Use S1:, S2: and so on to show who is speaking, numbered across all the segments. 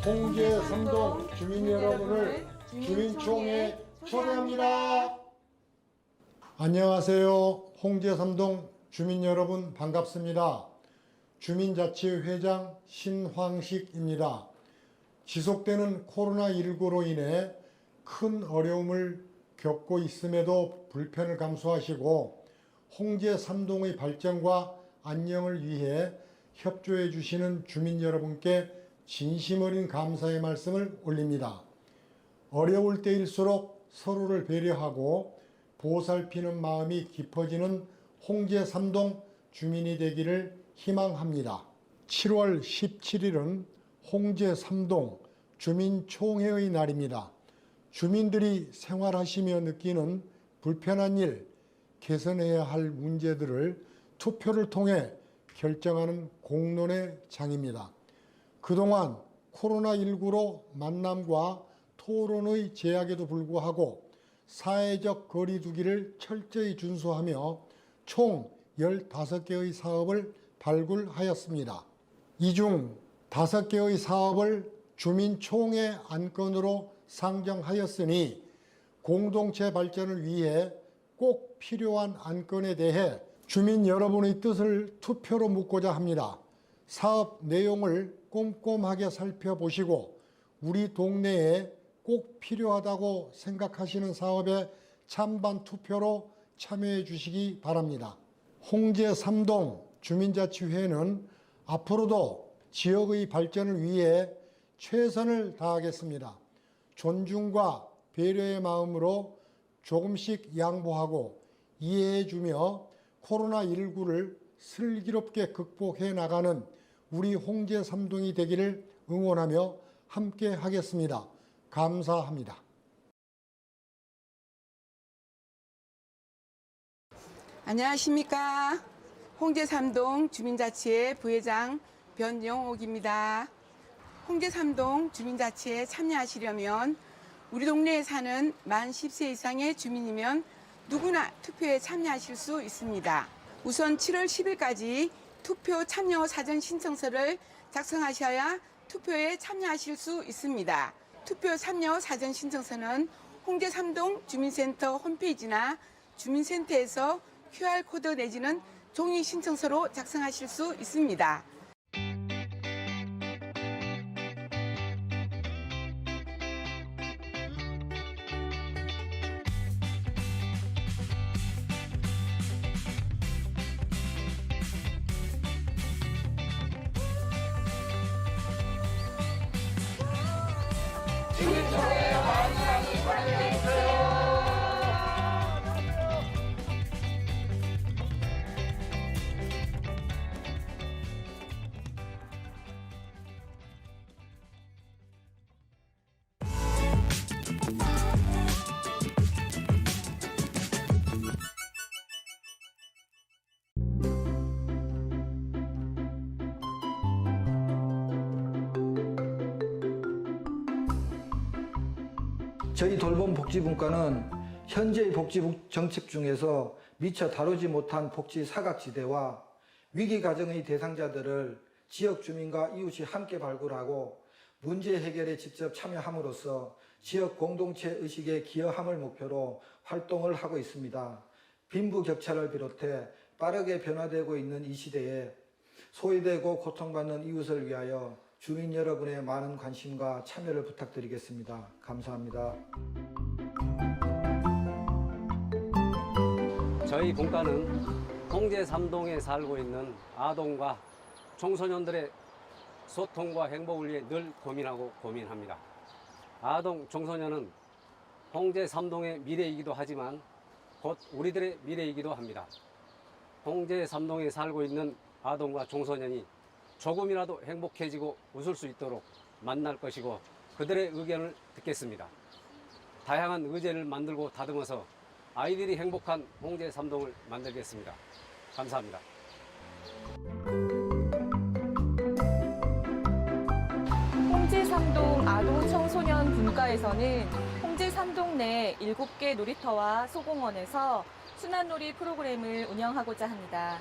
S1: 홍제 삼동 주민 여러분을 주민총회에 초대합니다. 안녕하세요. 홍제 삼동 주민 여러분 반갑습니다. 주민자치회장 신황식입니다. 지속되는 코로나19로 인해 큰 어려움을 겪고 있음에도 불편을 감수하시고 홍제 삼동의 발전과 안녕을 위해 협조해 주시는 주민 여러분께 진심 어린 감사의 말씀을 올립니다. 어려울 때일수록 서로를 배려하고 보살피는 마음이 깊어지는 홍제 삼동 주민이 되기를 희망합니다. 7월 17일은 홍제 삼동 주민총회의 날입니다. 주민들이 생활하시며 느끼는 불편한 일, 개선해야 할 문제들을 투표를 통해 결정하는 공론의 장입니다. 그동안 코로나19로 만남과 토론의 제약에도 불구하고 사회적 거리 두기를 철저히 준수하며 총 15개의 사업을 발굴하였습니다. 이 중 5개의 사업을 주민총회 안건으로 상정하였으니 공동체 발전을 위해 꼭 필요한 안건에 대해 주민 여러분의 뜻을 투표로 묻고자 합니다. 사업 내용을 꼼꼼하게 살펴보시고 우리 동네에 꼭 필요하다고 생각하시는 사업에 찬반 투표로 참여해 주시기 바랍니다. 홍제 삼동 주민자치회는 앞으로도 지역의 발전을 위해 최선을 다하겠습니다. 존중과 배려의 마음으로 조금씩 양보하고 이해해 주며 코로나19를 슬기롭게 극복해 나가는 우리 홍제 삼동이 되기를 응원하며 함께 하겠습니다. 감사합니다.
S2: 안녕하십니까. 홍제 삼동 주민자치회 부회장 변영옥입니다. 홍제 삼동 주민자치회에 참여하시려면 우리 동네에 사는 만 10세 이상의 주민이면 누구나 투표에 참여하실 수 있습니다. 우선 7월 10일까지 투표 참여 사전 신청서를 작성하셔야 투표에 참여하실 수 있습니다. 투표 참여 사전 신청서는 홍제 삼동 주민센터 홈페이지나 주민센터에서 QR코드 내지는 종이 신청서로 작성하실 수 있습니다.
S3: 저희 돌봄 복지분과는 현재의 복지 정책 중에서 미처 다루지 못한 복지 사각지대와 위기 가정의 대상자들을 지역 주민과 이웃이 함께 발굴하고 문제 해결에 직접 참여함으로써 지역 공동체 의식에 기여함을 목표로 활동을 하고 있습니다. 빈부격차를 비롯해 빠르게 변화되고 있는 이 시대에 소외되고 고통받는 이웃을 위하여 주민 여러분의 많은 관심과 참여를 부탁드리겠습니다. 감사합니다.
S4: 저희 분과는 홍제 삼동에 살고 있는 아동과 청소년들의 소통과 행복을 위해 늘 고민합니다. 아동, 청소년은 홍제 삼동의 미래이기도 하지만 곧 우리들의 미래이기도 합니다. 홍제 삼동에 살고 있는 아동과 청소년이 조금이라도 행복해지고 웃을 수 있도록 만날 것이고 그들의 의견을 듣겠습니다. 다양한 의제를 만들고 다듬어서 아이들이 행복한 홍제 삼동을 만들겠습니다. 감사합니다.
S5: 홍제 삼동 아동 청소년 분과에서는 홍제 삼동 내 7개 놀이터와 소공원에서 순환놀이 프로그램을 운영하고자 합니다.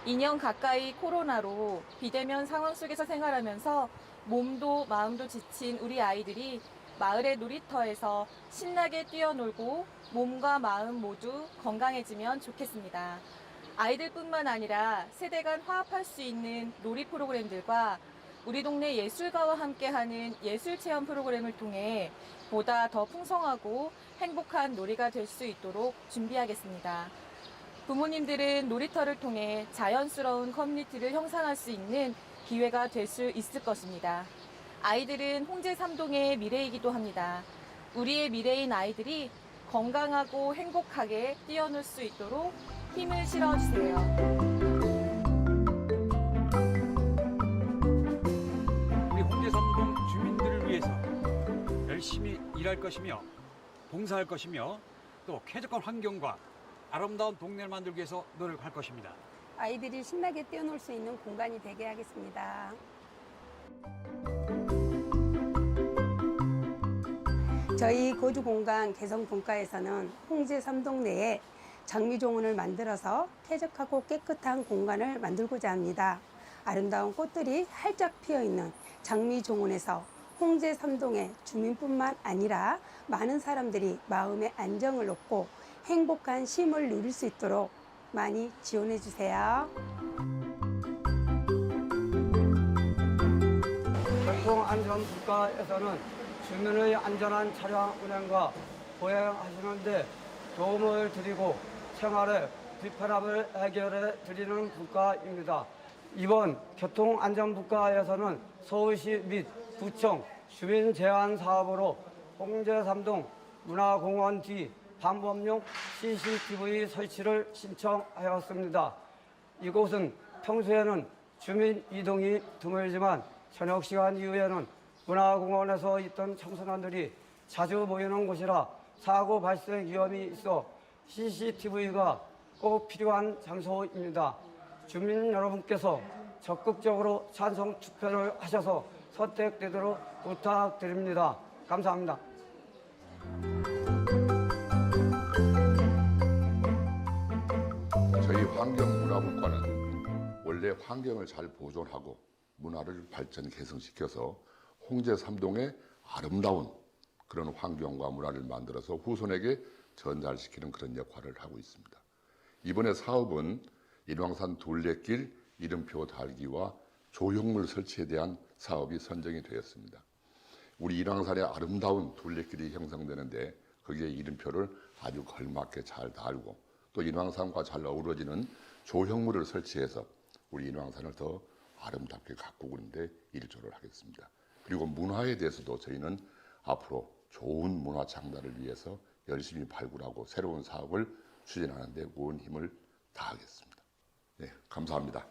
S5: 2년 가까이 코로나로 비대면 상황 속에서 생활하면서 몸도 마음도 지친 우리 아이들이 마을의 놀이터에서 신나게 뛰어놀고 몸과 마음 모두 건강해지면 좋겠습니다. 아이들뿐만 아니라 세대 간 화합할 수 있는 놀이 프로그램들과 우리 동네 예술가와 함께하는 예술체험 프로그램을 통해 보다 더 풍성하고 행복한 놀이가 될 수 있도록 준비하겠습니다. 부모님들은 놀이터를 통해 자연스러운 커뮤니티를 형성할 수 있는 기회가 될 수 있을 것입니다. 아이들은 홍제 삼동의 미래이기도 합니다. 우리의 미래인 아이들이 건강하고 행복하게 뛰어놀 수 있도록 힘을 실어주세요.
S6: 우리 홍제 삼동 주민들을 위해서 열심히 일할 것이며 봉사할 것이며 또 쾌적한 환경과 아름다운 동네를 만들기 위해서 노력할 것입니다.
S7: 아이들이 신나게 뛰어놀 수 있는 공간이 되게 하겠습니다. 저희 거주공간 개성분과에서는 홍제 삼동 내에 장미종원을 만들어서 쾌적하고 깨끗한 공간을 만들고자 합니다. 아름다운 꽃들이 활짝 피어있는 장미종원에서 홍제 삼동의 주민뿐만 아니라 많은 사람들이 마음의 안정을 얻고 행복한 쉼을 누릴 수 있도록 많이 지원해 주세요.
S8: 교통안전국가에서는 주민의 안전한 차량 운행과 보행하시는 데 도움을 드리고 생활의 불편함을 해결해 드리는 국가입니다. 이번 교통안전국가에서는 서울시 및 구청 주민 제한 사업으로 홍제 삼동 문화공원 뒤 방범용 CCTV 설치를 신청하였습니다. 이곳은 평소에는 주민 이동이 드물지만 저녁 시간 이후에는 문화공원에서 있던 청소년들이 자주 모이는 곳이라 사고 발생 위험이 있어 CCTV가 꼭 필요한 장소입니다. 주민 여러분께서 적극적으로 찬성 투표를 하셔서 선택되도록 부탁드립니다. 감사합니다.
S9: 저희 환경문화국가는 원래 환경을 잘 보존하고 문화를 발전 개성시켜서 홍제 삼동의 아름다운 그런 환경과 문화를 만들어서 후손에게 전달시키는 그런 역할을 하고 있습니다. 이번에 사업은 인왕산 둘레길 이름표 달기와 조형물 설치에 대한 사업이 선정이 되었습니다. 우리 인왕산의 아름다운 둘레길이 형성되는데 거기에 이름표를 아주 걸맞게 잘 달고 또 인왕산과 잘 어우러지는 조형물을 설치해서 우리 인왕산을 더 아름답게 가꾸는데 일조를 하겠습니다. 그리고 문화에 대해서도 저희는 앞으로 좋은 문화 장단을 위해서 열심히 발굴하고 새로운 사업을 추진하는 데 온 힘을 다하겠습니다. 네, 감사합니다.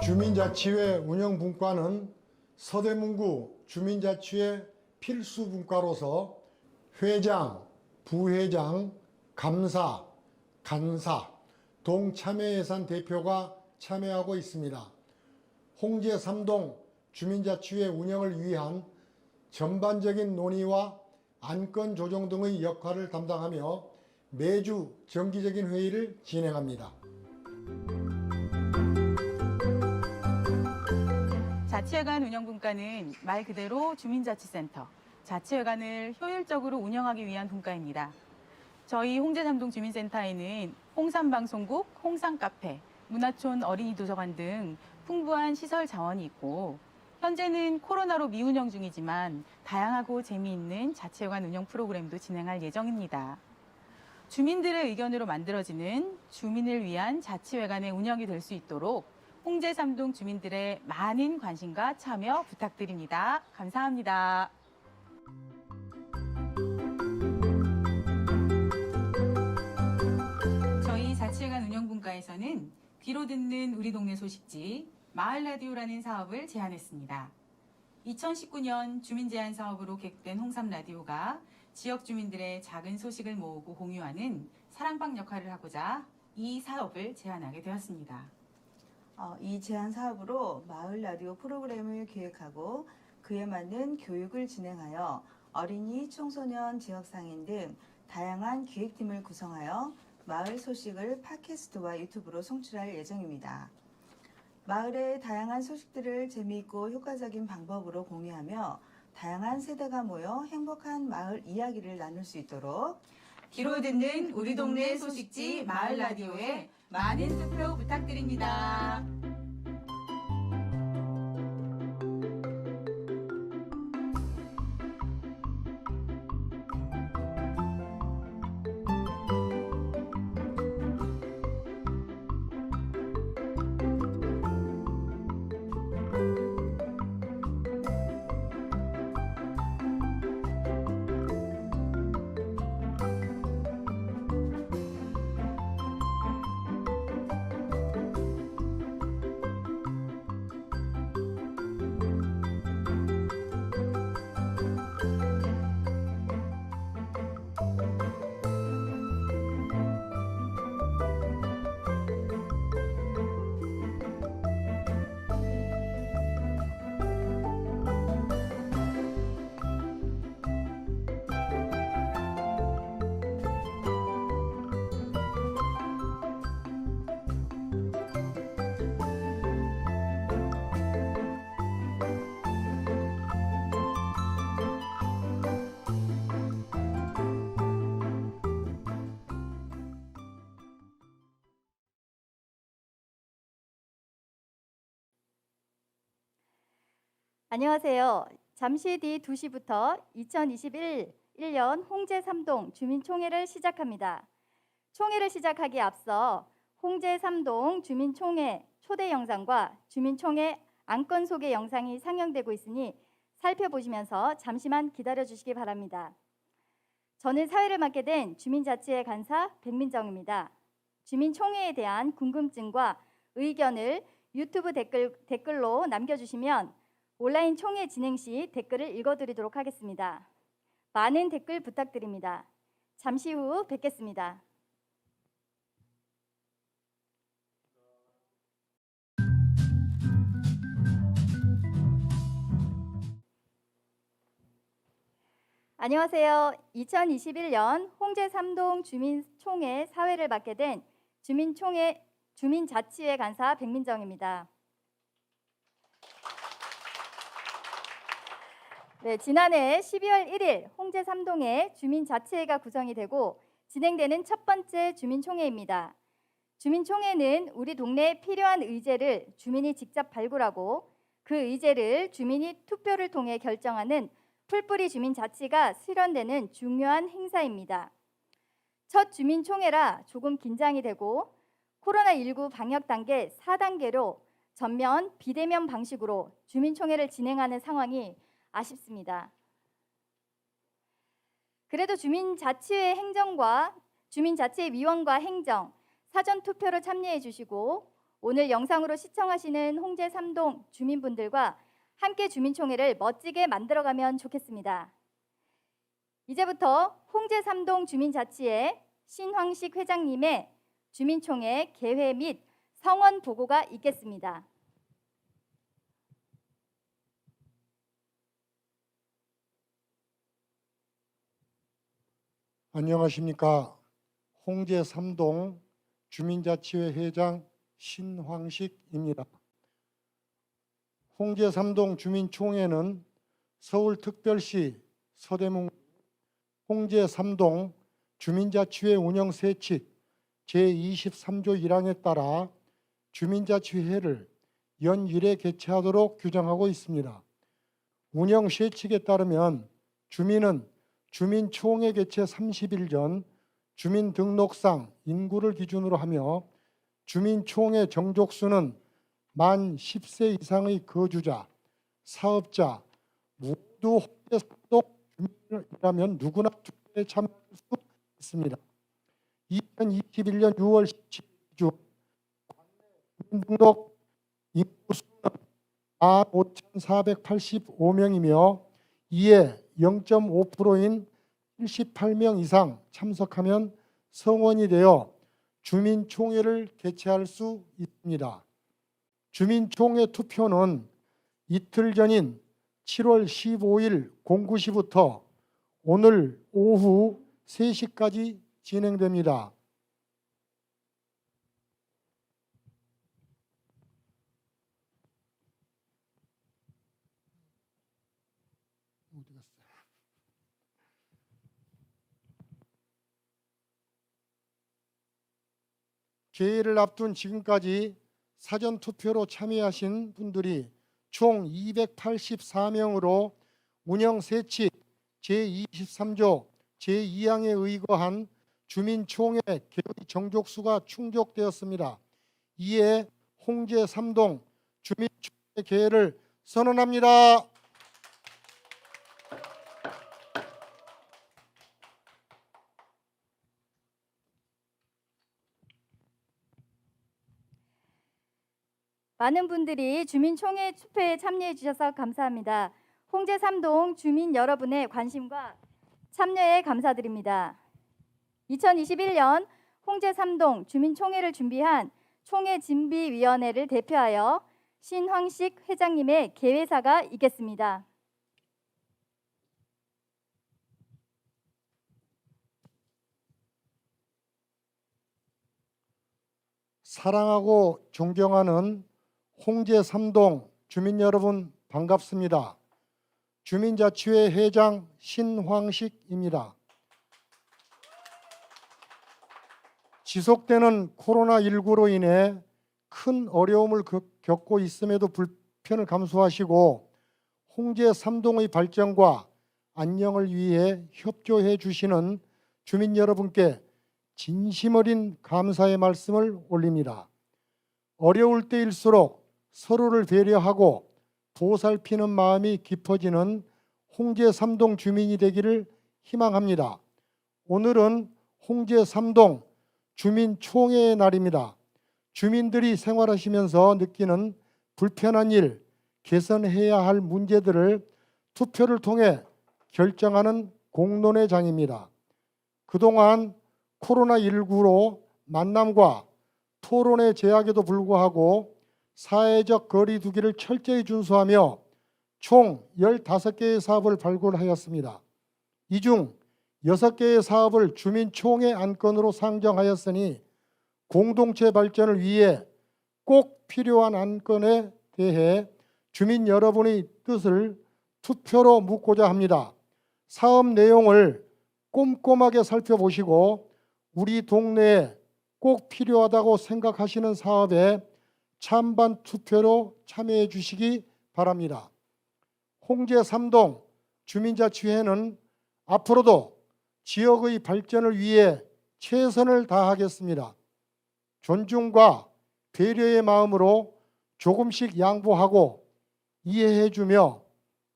S1: 주민자치회 운영분과는 서대문구 주민자치회 필수 분과로서 회장, 부회장, 감사, 간사, 동참여예산 대표가 참여하고 있습니다. 홍제 삼동 주민자치회 운영을 위한 전반적인 논의와 안건 조정 등의 역할을 담당하며 매주 정기적인 회의를 진행합니다.
S10: 자치회관 운영분과는 말 그대로 주민자치센터, 자치회관을 효율적으로 운영하기 위한 분과입니다. 저희 홍제삼동 주민센터에는 홍삼방송국, 홍삼카페, 문화촌 어린이 도서관 등 풍부한 시설 자원이 있고 현재는 코로나로 미운영 중이지만 다양하고 재미있는 자치회관 운영 프로그램도 진행할 예정입니다. 주민들의 의견으로 만들어지는 주민을 위한 자치회관의 운영이 될 수 있도록 홍제 삼동 주민들의 많은 관심과 참여 부탁드립니다. 감사합니다. 저희 자치회관 운영분과에서는 귀로 듣는 우리 동네 소식지 마을 라디오라는 사업을 제안했습니다. 2019년 주민 제안 사업으로 개국된 홍삼 라디오가 지역 주민들의 작은 소식을 모으고 공유하는 사랑방 역할을 하고자 이 사업을 제안하게 되었습니다.
S11: 이 제안 사업으로 마을 라디오 프로그램을 기획하고 그에 맞는 교육을 진행하여 어린이, 청소년, 지역상인 등 다양한 기획팀을 구성하여 마을 소식을 팟캐스트와 유튜브로 송출할 예정입니다. 마을의 다양한 소식들을 재미있고 효과적인 방법으로 공유하며 다양한 세대가 모여 행복한 마을 이야기를 나눌 수 있도록
S10: 귀로 듣는 우리 동네 소식지 마을 라디오에 많은 투표 부탁드립니다.
S12: 안녕하세요. 잠시 뒤 2시부터 2021년 홍제 3동 주민총회를 시작합니다. 총회를 시작하기에 앞서 홍제 3동 주민총회 초대 영상과 주민총회 안건 소개 영상이 상영되고 있으니 살펴보시면서 잠시만 기다려 주시기 바랍니다. 저는 사회를 맡게 된 주민자치회 간사 백민정입니다. 주민총회에 대한 궁금증과 의견을 유튜브 댓글로 남겨주시면 온라인 총회 진행 시 댓글을 읽어드리도록 하겠습니다. 많은 댓글 부탁드립니다. 잠시 후 뵙겠습니다. 안녕하세요. 2021년 홍제 3동 주민총회 사회를 맡게 된 주민자치회 간사 백민정입니다. 네, 지난해 12월 1일 홍제 3동에 주민자치회가 구성이 되고 진행되는 첫 번째 주민총회입니다. 주민총회는 우리 동네에 필요한 의제를 주민이 직접 발굴하고 그 의제를 주민이 투표를 통해 결정하는 풀뿌리 주민자치가 실현되는 중요한 행사입니다. 첫 주민총회라 조금 긴장이 되고 코로나19 방역 단계 4단계로 전면 비대면 방식으로 주민총회를 진행하는 상황이 아쉽습니다. 그래도 주민자치회 위원과 행정, 사전투표로 참여해 주시고 오늘 영상으로 시청하시는 홍제 3동 주민분들과 함께 주민총회를 멋지게 만들어가면 좋겠습니다. 이제부터 홍제 3동 주민자치회 신황식 회장님의 주민총회 개회 및 성원 보고가 있겠습니다.
S1: 안녕하십니까. 홍제 3동 주민자치회 회장 신황식입니다. 홍제 3동 주민총회는 서울특별시 서대문 홍제 3동 주민자치회 운영 세칙 제23조 1항에 따라 주민자치회를 연 1회 개최하도록 규정하고 있습니다. 운영 세칙에 따르면 주민은 주민총회 개최 30일 전 주민등록상 인구를 기준으로 하며 주민총회 정족수는 만 10세 이상의 거주자, 사업자 모두 홍제 3동 주민이라면 누구나 투표에 참여할 수 있습니다. 2021년 6월 17일 중 주민등록 인구수는 15,485명이며 이에 0.5%인 78명 이상 참석하면 성원이 되어 주민총회를 개최할 수 있습니다. 주민총회 투표는 이틀 전인 7월 15일 09시부터 오늘 오후 3시까지 진행됩니다. 개회를 앞둔 지금까지 사전투표로 참여하신 분들이 총 284명으로 운영 세칙 제23조 제2항에 의거한 주민총회 개의 정족수가 충족되었습니다. 이에 홍제 3동 주민총회 개회를 선언합니다.
S12: 많은 분들이 주민총회 투표에 참여해 주셔서 감사합니다. 홍제 3동 주민 여러분의 관심과 참여에 감사드립니다. 2021년 홍제 3동 주민총회를 준비한 총회진비위원회를 대표하여 신황식 회장님의 개회사가 있겠습니다.
S1: 사랑하고 존경하는 홍제 3동 주민 여러분 반갑습니다. 주민자치회 회장 신황식입니다. 지속되는 코로나19로 인해 큰 어려움을 겪고 있음에도 불편을 감수하시고 홍제 3동의 발전과 안녕을 위해 협조해 주시는 주민 여러분께 진심 어린 감사의 말씀을 올립니다. 어려울 때일수록 서로를 배려하고 보살피는 마음이 깊어지는 홍제 3동 주민이 되기를 희망합니다. 오늘은 홍제 3동 주민총회의 날입니다. 주민들이 생활하시면서 느끼는 불편한 일, 개선해야 할 문제들을 투표를 통해 결정하는 공론의 장입니다. 그동안 코로나19로 만남과 토론의 제약에도 불구하고 사회적 거리 두기를 철저히 준수하며 총 15개의 사업을 발굴하였습니다. 이 중 6개의 사업을 주민총회 안건으로 상정하였으니 공동체 발전을 위해 꼭 필요한 안건에 대해 주민 여러분의 뜻을 투표로 묻고자 합니다. 사업 내용을 꼼꼼하게 살펴보시고 우리 동네에 꼭 필요하다고 생각하시는 사업에 찬반 투표로 참여해 주시기 바랍니다. 홍제 3동 주민자치회는 앞으로도 지역의 발전을 위해 최선을 다하겠습니다. 존중과 배려의 마음으로 조금씩 양보하고 이해해 주며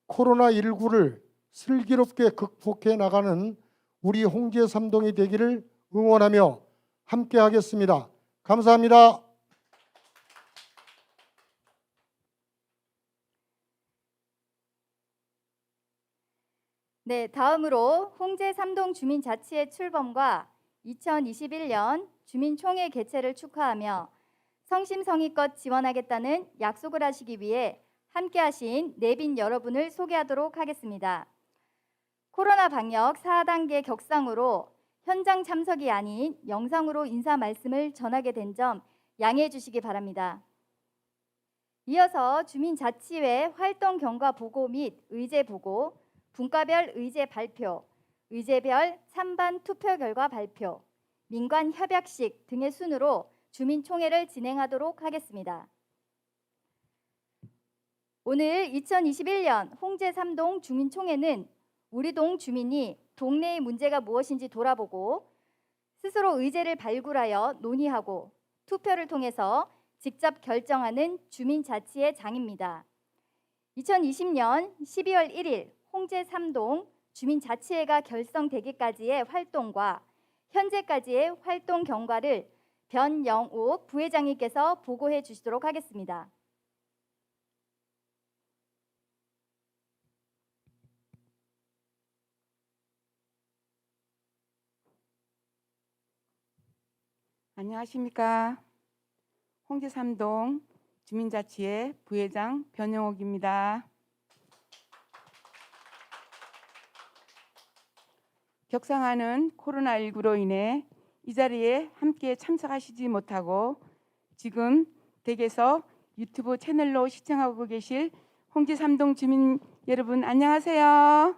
S1: 코로나19를 슬기롭게 극복해 나가는 우리 홍제 3동이 되기를 응원하며 함께 하겠습니다. 감사합니다.
S12: 네, 다음으로 홍제 3동 주민자치회 출범과 2021년 주민총회 개최를 축하하며 성심성의껏 지원하겠다는 약속을 하시기 위해 함께하신 내빈 여러분을 소개하도록 하겠습니다. 코로나 방역 4단계 격상으로 현장 참석이 아닌 영상으로 인사 말씀을 전하게 된 점 양해해 주시기 바랍니다. 이어서 주민자치회 활동 경과 보고 및 의제 보고, 분과별 의제 발표, 의제별 찬반 투표 결과 발표, 민관 협약식 등의 순으로 주민총회를 진행하도록 하겠습니다. 오늘 2021년 홍제 3동 주민총회는 우리 동 주민이 동네의 문제가 무엇인지 돌아보고 스스로 의제를 발굴하여 논의하고 투표를 통해서 직접 결정하는 주민자치의 장입니다. 2020년 12월 1일 홍제 3동 주민자치회가 결성되기까지의 활동과 현재까지의 활동 경과를 변영욱 부회장님께서 보고해 주시도록 하겠습니다.
S2: 안녕하십니까. 홍제 3동 주민자치회 부회장 변영옥입니다. 격상하는 코로나19로 인해 이 자리에 함께 참석하시지 못하고 지금 댁에서 유튜브 채널로 시청하고 계실 홍제 3동 주민 여러분 안녕하세요.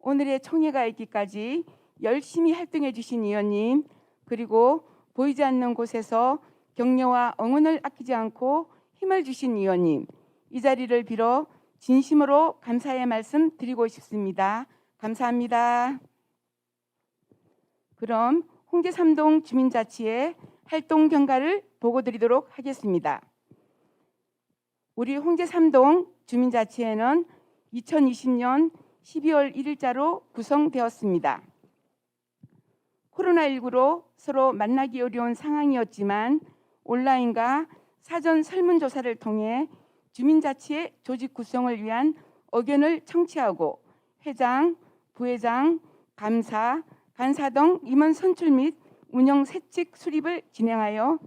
S2: 오늘의 총회가 있기까지 열심히 활동해 주신 위원님, 그리고 보이지 않는 곳에서 격려와 응원을 아끼지 않고 힘을 주신 위원님, 이 자리를 빌어 진심으로 감사의 말씀 드리고 싶습니다. 감사합니다. 그럼 홍제 3동 주민자치의 활동 경과를 보고 드리도록 하겠습니다. 우리 홍제 3동 주민자치회는 2020년 12월 1일자로 구성되었습니다. 코로나19로 서로 만나기 어려운 상황이었지만 온라인과 사전 설문조사를 통해 주민자치의 조직 구성을 위한 의견을 청취하고 회장, 부회장, 감사, 간사 등 임원 선출 및 운영 세칙 수립을 진행하여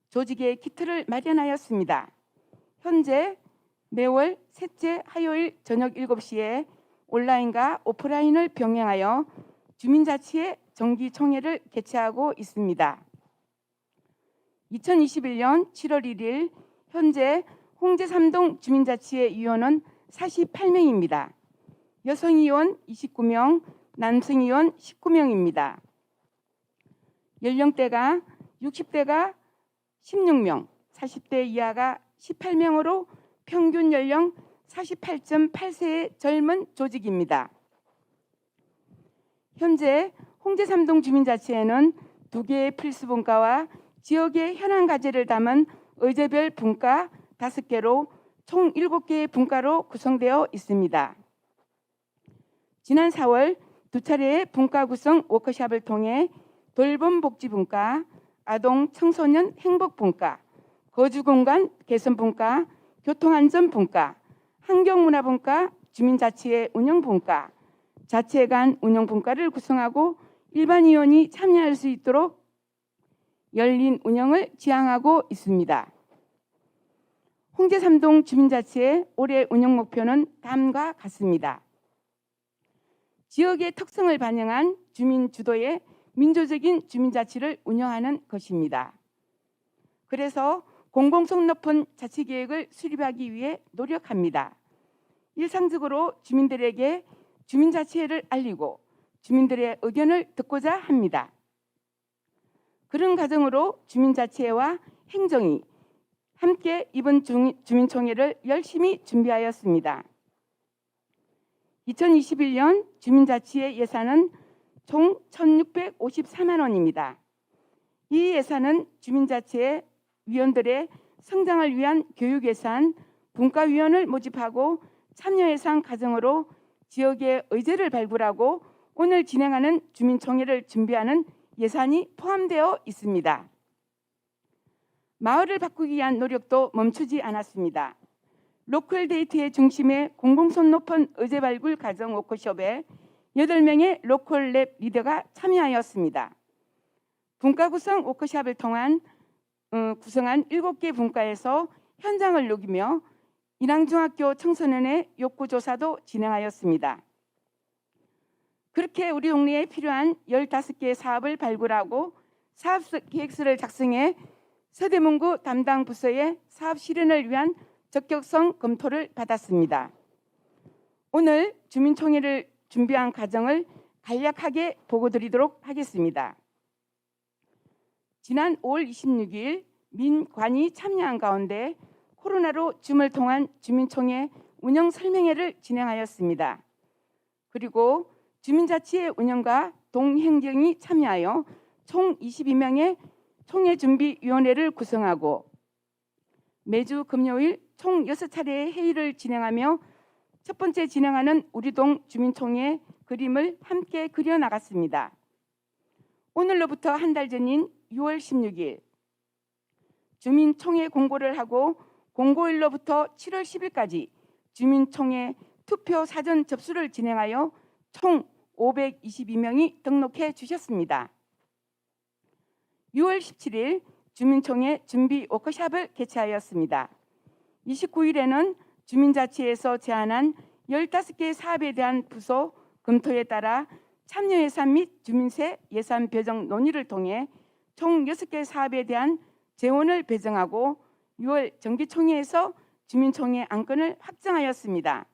S2: 조직의 기틀을 마련하였습니다. 현재 매월 셋째 화요일 저녁 7시에 온라인과 오프라인을 병행하여 주민자치의 정기총회를 개최하고 있습니다. 2021년 7월 1일 현재 홍제 3동 주민자치회 위원은 48명입니다. 여성 위원 29명, 남성 위원 19명입니다. 연령대가 60대가 16명, 40대 이하가 18명으로 평균 연령 48.8세의 젊은 조직입니다. 현재 홍제 3동 주민자치회는 2개의 필수 분과와 지역의 현안 과제를 담은 의제별 분과 5개로 총 7개의 분과로 구성되어 있습니다. 지난 4월 2차례의 분과 구성 워크숍을 통해 돌봄복지분과, 아동 청소년 행복분과, 거주공간 개선분과, 교통안전분과, 환경문화분과, 주민자치회 운영분과, 자치회 간 운영분과를 구성하고 일반 위원이 참여할 수 있도록 열린 운영을 지향하고 있습니다. 홍제 3동 주민자치회 올해 운영 목표는 다음과 같습니다. 지역의 특성을 반영한 주민 주도의 민주적인 주민자치를 운영하는 것입니다. 그래서 공공성 높은 자치계획을 수립하기 위해 노력합니다. 일상적으로 주민들에게 주민자치회를 알리고 주민들의 의견을 듣고자 합니다. 그런 과정으로 주민자치회와 행정이 함께 이번 주민총회를 열심히 준비하였습니다. 2021년 주민자치회 예산은 총 1,654만 원입니다. 이 예산은 주민자치회 위원들의 성장을 위한 교육예산, 분과위원을 모집하고 참여예산 과정으로 지역의 의제를 발굴하고 오늘 진행하는 주민총회를 준비하는 예산이 포함되어 있습니다. 마을을 바꾸기 위한 노력도 멈추지 않았습니다. 로컬 데이트의 중심에 공공성 높은 의제 발굴 과정 워크숍에 8명의 로컬 랩 리더가 참여하였습니다. 분과 구성 워크숍을 통한 구성한 7개 분과에서 현장을 녹이며 인왕중학교 청소년의 욕구조사도 진행하였습니다. 그렇게 우리 동네에 필요한 15개의 사업을 발굴하고 사업 계획서를 작성해 서대문구 담당 부서의 사업 실현을 위한 적격성 검토를 받았습니다. 오늘 주민총회를 준비한 과정을 간략하게 보고 드리도록 하겠습니다. 지난 5월 26일 민관이 참여한 가운데 코로나로 줌을 통한 주민총회 운영 설명회를 진행하였습니다. 그리고 주민자치회 운영과 동행정이 참여하여 총 22명의 총회준비위원회를 구성하고 매주 금요일 총 6차례의 회의를 진행하며 첫 번째 진행하는 우리동 주민총회 그림을 함께 그려나갔습니다. 오늘로부터 한 달 전인 6월 16일 주민총회 공고를 하고 공고일로부터 7월 10일까지 주민총회 투표 사전 접수를 진행하여 총 522명이 등록해 주셨습니다. 6월 17일 주민총회 준비 워크숍을 개최하였습니다. 29일에는 주민자치회에서 제안한 15개 사업에 대한 부서 검토에 따라 참여 예산 및 주민세 예산 배정 논의를 통해 총 6개 사업에 대한 재원을 배정하고 6월 정기총회에서 주민총회 안건을 확정하였습니다.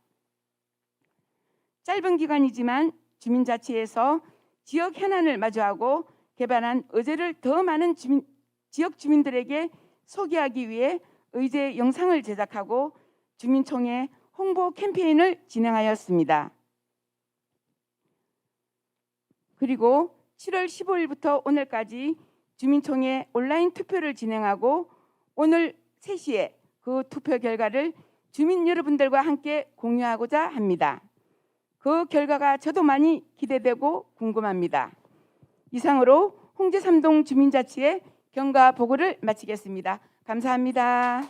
S2: 짧은 기간이지만 주민자치에서 지역 현안을 마주하고 개발한 의제를 더 많은 지역 주민들에게 소개하기 위해 의제 영상을 제작하고 주민총회 홍보 캠페인을 진행하였습니다. 그리고 7월 15일부터 오늘까지 주민총회 온라인 투표를 진행하고 오늘 3시에 그 투표 결과를 주민 여러분들과 함께 공유하고자 합니다. 그 결과가 저도 많이 기대되고 궁금합니다. 이상으로 홍제 3동 주민자치의 경과 보고를 마치겠습니다. 감사합니다.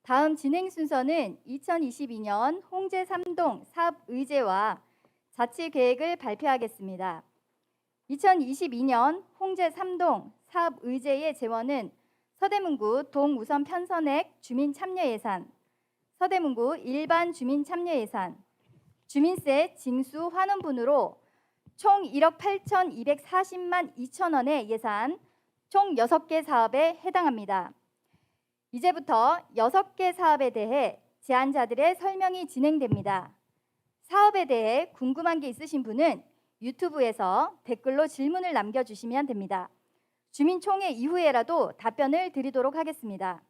S12: 다음 진행 순서는 2022년 홍제 3동 사업 의제와 자치 계획을 발표하겠습니다. 2022년 홍제 3동 사업 의제의 재원은 서대문구 동우선 편선액 주민 참여 예산, 서대문구 일반 주민 참여 예산, 주민세 징수 환원분으로 총 1억 8,240만 2천 원의 예산 총 6개 사업에 해당합니다. 이제부터 6개 사업에 대해 제안자들의 설명이 진행됩니다. 사업에 대해 궁금한 게 있으신 분은 유튜브에서 댓글로 질문을 남겨주시면 됩니다. 주민총회 이후에라도 답변을 드리도록 하겠습니다.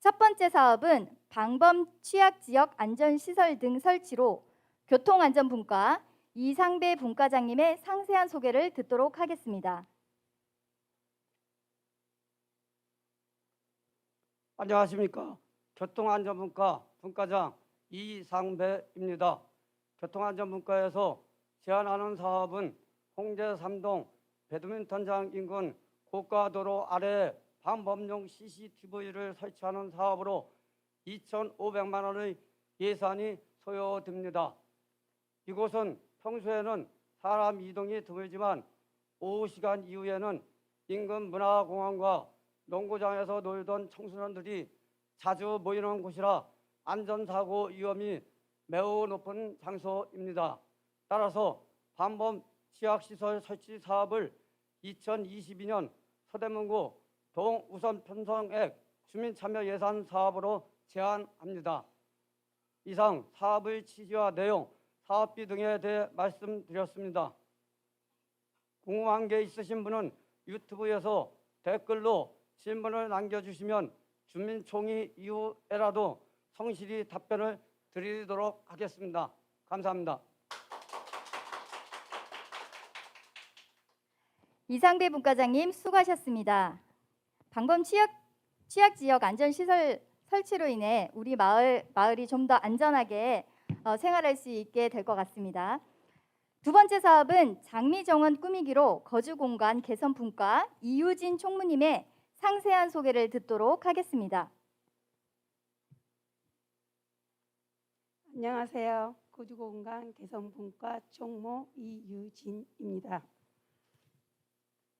S12: 첫 번째 사업은 방범 취약지역 안전시설 등 설치로 교통안전분과 이상배 분과장님의 상세한 소개를 듣도록 하겠습니다.
S8: 안녕하십니까. 교통안전분과 분과장 이상배입니다. 교통안전분과에서 제안하는 사업은 홍제 3동 배드민턴장 인근 고가도로 아래에 방범용 CCTV를 설치하는 사업으로 2,500만 원의 예산이 소요됩니다. 이곳은 평소에는 사람 이동이 드물지만 오후 시간 이후에는 인근 문화공원과 농구장에서 놀던 청소년들이 자주 모이는 곳이라 안전사고 위험이 매우 높은 장소입니다. 따라서 방범 취약시설 설치 사업을 2022년 서대문구 동우선 편성액 주민참여 예산 사업으로 제안합니다. 이상 사업의 취지와 내용, 사업비 등에 대해 말씀드렸습니다. 궁금한 게 있으신 분은 유튜브에서 댓글로 질문을 남겨주시면 주민총회 이후에라도 성실히 답변을 드리도록 하겠습니다. 감사합니다.
S12: 이상배 분과장님 수고하셨습니다. 방범 취약지역 안전시설 설치로 인해 우리 마을이 좀 더 안전하게 생활할 수 있게 될 것 같습니다. 두 번째 사업은 장미정원 꾸미기로 거주공간 개선 분과 이유진 총무님의 상세한 소개를 듣도록 하겠습니다.
S7: 안녕하세요. 거주공간 개선분과 총무 이유진입니다.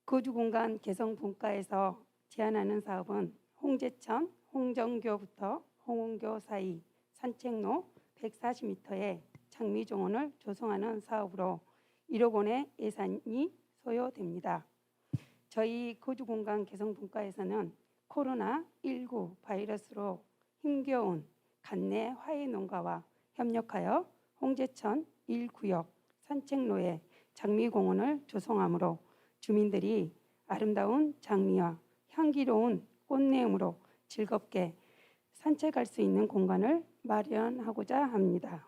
S7: 거주공간 개선분과에서 제안하는 사업은 홍제천, 홍정교부터 홍원교 사이 산책로 140m의 장미정원을 조성하는 사업으로 1억 원의 예산이 소요됩니다. 저희 거주공간 개선분과에서는 코로나19 바이러스로 힘겨운 간내 화훼농가와 협력하여 홍제천 1구역 산책로에 장미공원을 조성하므로 주민들이 아름다운 장미와 향기로운 꽃내음으로 즐겁게 산책할 수 있는 공간을 마련하고자 합니다.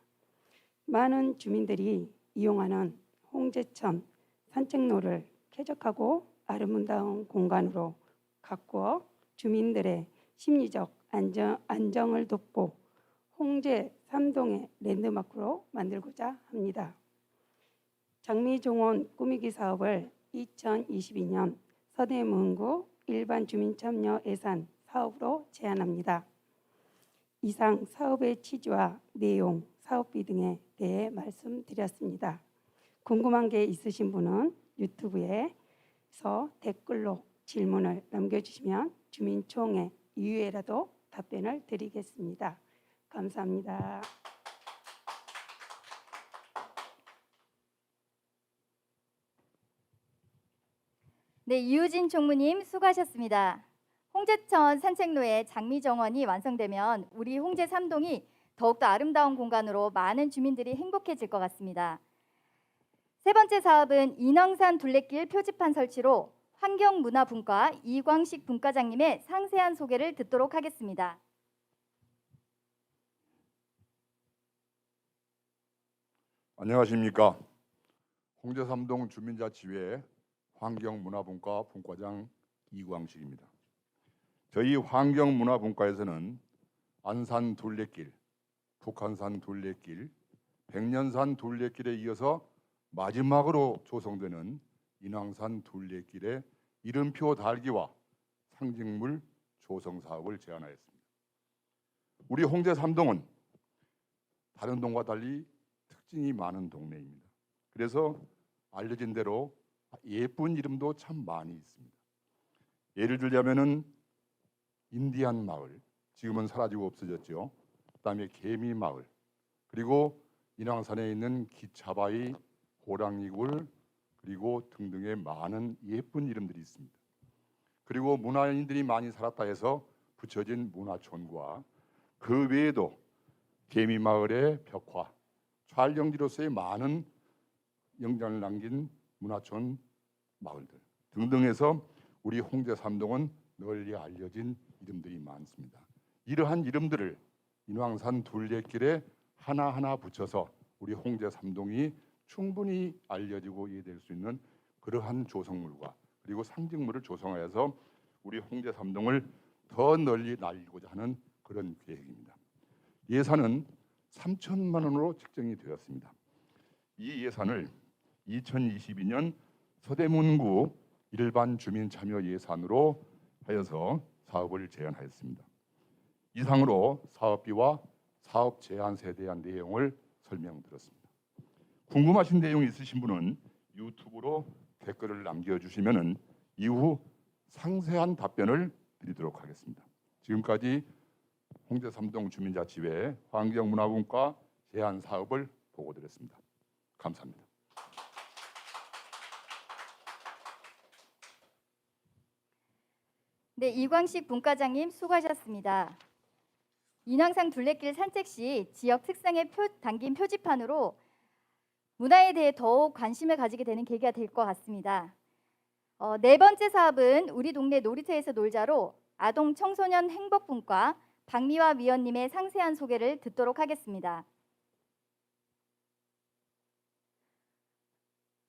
S7: 많은 주민들이 이용하는 홍제천 산책로를 쾌적하고 아름다운 공간으로 가꾸어 주민들의 심리적 안정을 돕고 홍제 3동의 랜드마크로 만들고자 합니다. 장미정원 꾸미기 사업을 2022년 서대문구 일반 주민참여 예산 사업으로 제안합니다. 이상 사업의 취지와 내용, 사업비 등에 대해 말씀드렸습니다. 궁금한 게 있으신 분은 유튜브에서 댓글로 질문을 남겨주시면 주민총회 이후에라도 답변을 드리겠습니다. 감사합니다.
S12: 네, 이우진 총무님 수고하셨습니다. 홍제천 산책로의 장미정원이 완성되면 우리 홍제 3동이 더욱더 아름다운 공간으로 많은 주민들이 행복해질 것 같습니다. 세 번째 사업은 인왕산 둘레길 표지판 설치로 환경문화분과 이광식 분과장님의 상세한 소개를 듣도록 하겠습니다.
S9: 안녕하십니까. 홍제 3동 주민자치회 환경문화분과 분과장 이광식입니다. 저희 환경문화분과에서는 안산 둘레길, 북한산 둘레길, 백년산 둘레길에 이어서 마지막으로 조성되는 인왕산 둘레길의 이름표 달기와 상징물 조성 사업을 제안하였습니다. 우리 홍제 3동은 다른 동과 달리 특징이 많은 동네입니다. 그래서 알려진 대로 예쁜 이름도 참 많이 있습니다. 예를 들자면은 인디안 마을, 지금은 사라지고 없어졌죠. 그다음에 개미 마을, 그리고 인왕산에 있는 기차바위, 호랑이굴, 그리고 등등의 많은 예쁜 이름들이 있습니다. 그리고 문화인들이 많이 살았다 해서 붙여진 문화촌과 그 외에도 개미 마을의 벽화, 촬영지로서의 많은 영장을 남긴 문화촌 마을들 등등해서 우리 홍제 3동은 널리 알려진 이름들이 많습니다. 이러한 이름들을 인왕산 둘레길에 하나하나 붙여서 우리 홍제 3동이 충분히 알려지고 이해될 수 있는 그러한 조성물과 그리고 상징물을 조성하여서 우리 홍제 3동을 더 널리 날리고자 하는 그런 계획입니다. 예산은 3천만 원으로 책정이 되었습니다. 이 예산을 2022년 서대문구 일반 주민 참여 예산으로 하여서 사업을 제안하였습니다. 이상으로 사업비와 사업 제안서에 대한 내용을 설명드렸습니다. 궁금하신 내용이 있으신 분은 유튜브로 댓글을 남겨주시면 이후 상세한 답변을 드리도록 하겠습니다. 지금까지 홍제 3동 주민자치회 환경문화분과 제안 사업을 보고드렸습니다. 감사합니다.
S12: 네, 이광식 분과장님 수고하셨습니다. 인왕산 둘레길 산책 시 지역 특성에 담긴 표지판으로 문화에 대해 더욱 관심을 가지게 되는 계기가 될 것 같습니다. 네 번째 사업은 우리 동네 놀이터에서 놀자로 아동 청소년 행복분과 박미화 위원님의 상세한 소개를 듣도록 하겠습니다.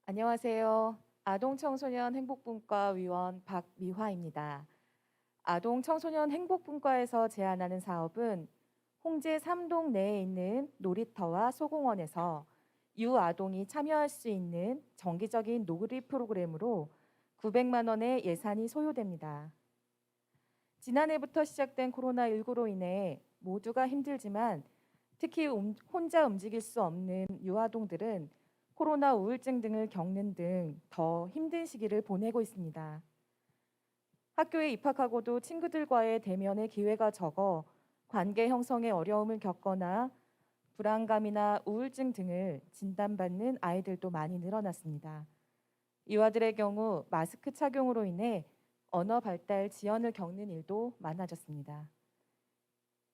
S5: 안녕하세요. 아동 청소년 행복분과 위원 박미화입니다. 아동 청소년 행복분과에서 제안하는 사업은 홍제 3동 내에 있는 놀이터와 소공원에서 유아동이 참여할 수 있는 정기적인 놀이 프로그램으로 900만 원의 예산이 소요됩니다. 지난해부터 시작된 코로나19로 인해 모두가 힘들지만 특히 혼자 움직일 수 없는 유아동들은 코로나 우울증 등을 겪는 등 더 힘든 시기를 보내고 있습니다. 학교에 입학하고도 친구들과의 대면의 기회가 적어 관계 형성에 어려움을 겪거나 불안감이나 우울증 등을 진단받는 아이들도 많이 늘어났습니다. 이와들의 경우 마스크 착용으로 인해 언어 발달 지연을 겪는 일도 많아졌습니다.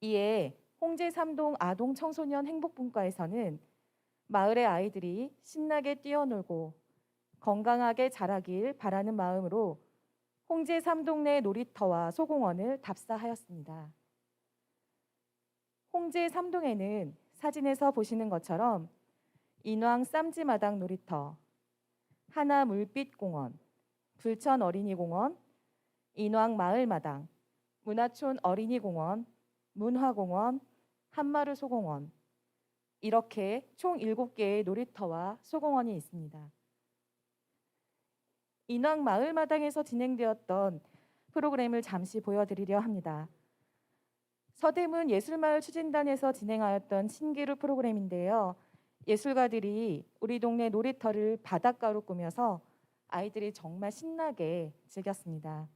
S5: 이에 홍제 3동 아동 청소년 행복분과에서는 마을의 아이들이 신나게 뛰어놀고 건강하게 자라길 바라는 마음으로 홍제 3동 내 놀이터와 소공원을 답사하였습니다. 홍제 3동에는 사진에서 보시는 것처럼 인왕 쌈지마당 놀이터, 하나 물빛공원, 불천 어린이공원, 인왕 마을마당, 문화촌 어린이공원, 문화공원, 한마루 소공원 이렇게 총 7개의 놀이터와 소공원이 있습니다. 인왕 마을마당에서 진행되었던 프로그램을 잠시 보여드리려 합니다. 서대문 예술마을 추진단에서 진행하였던 신기루 프로그램인데요. 예술가들이 우리 동네 놀이터를 바닷가로 꾸며서 아이들이 정말 신나게 즐겼습니다.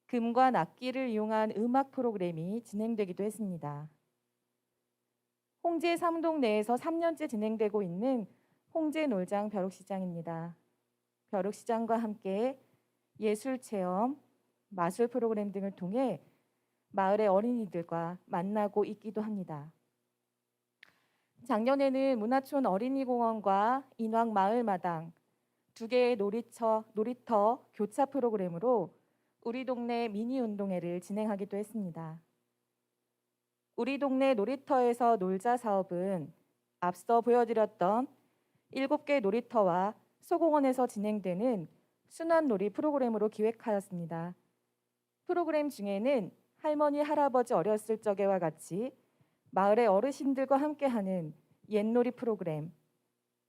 S5: 금과 악기를 이용한 음악 프로그램이 진행되기도 했습니다. 홍제 삼동 내에서 3년째 진행되고 있는 홍제 놀장 벼룩시장입니다. 벼룩시장과 함께 예술 체험, 마술 프로그램 등을 통해 마을의 어린이들과 만나고 있기도 합니다. 작년에는 문화촌 어린이공원과 인왕 마을마당 2개의 놀이터 교차 프로그램으로 우리 동네 미니 운동회를 진행하기도 했습니다. 우리 동네 놀이터에서 놀자 사업은 앞서 보여드렸던 7개 놀이터와 소공원에서 진행되는 순환놀이 프로그램으로 기획하였습니다. 프로그램 중에는 할머니, 할아버지 어렸을 적에와 같이 마을의 어르신들과 함께하는 옛놀이 프로그램,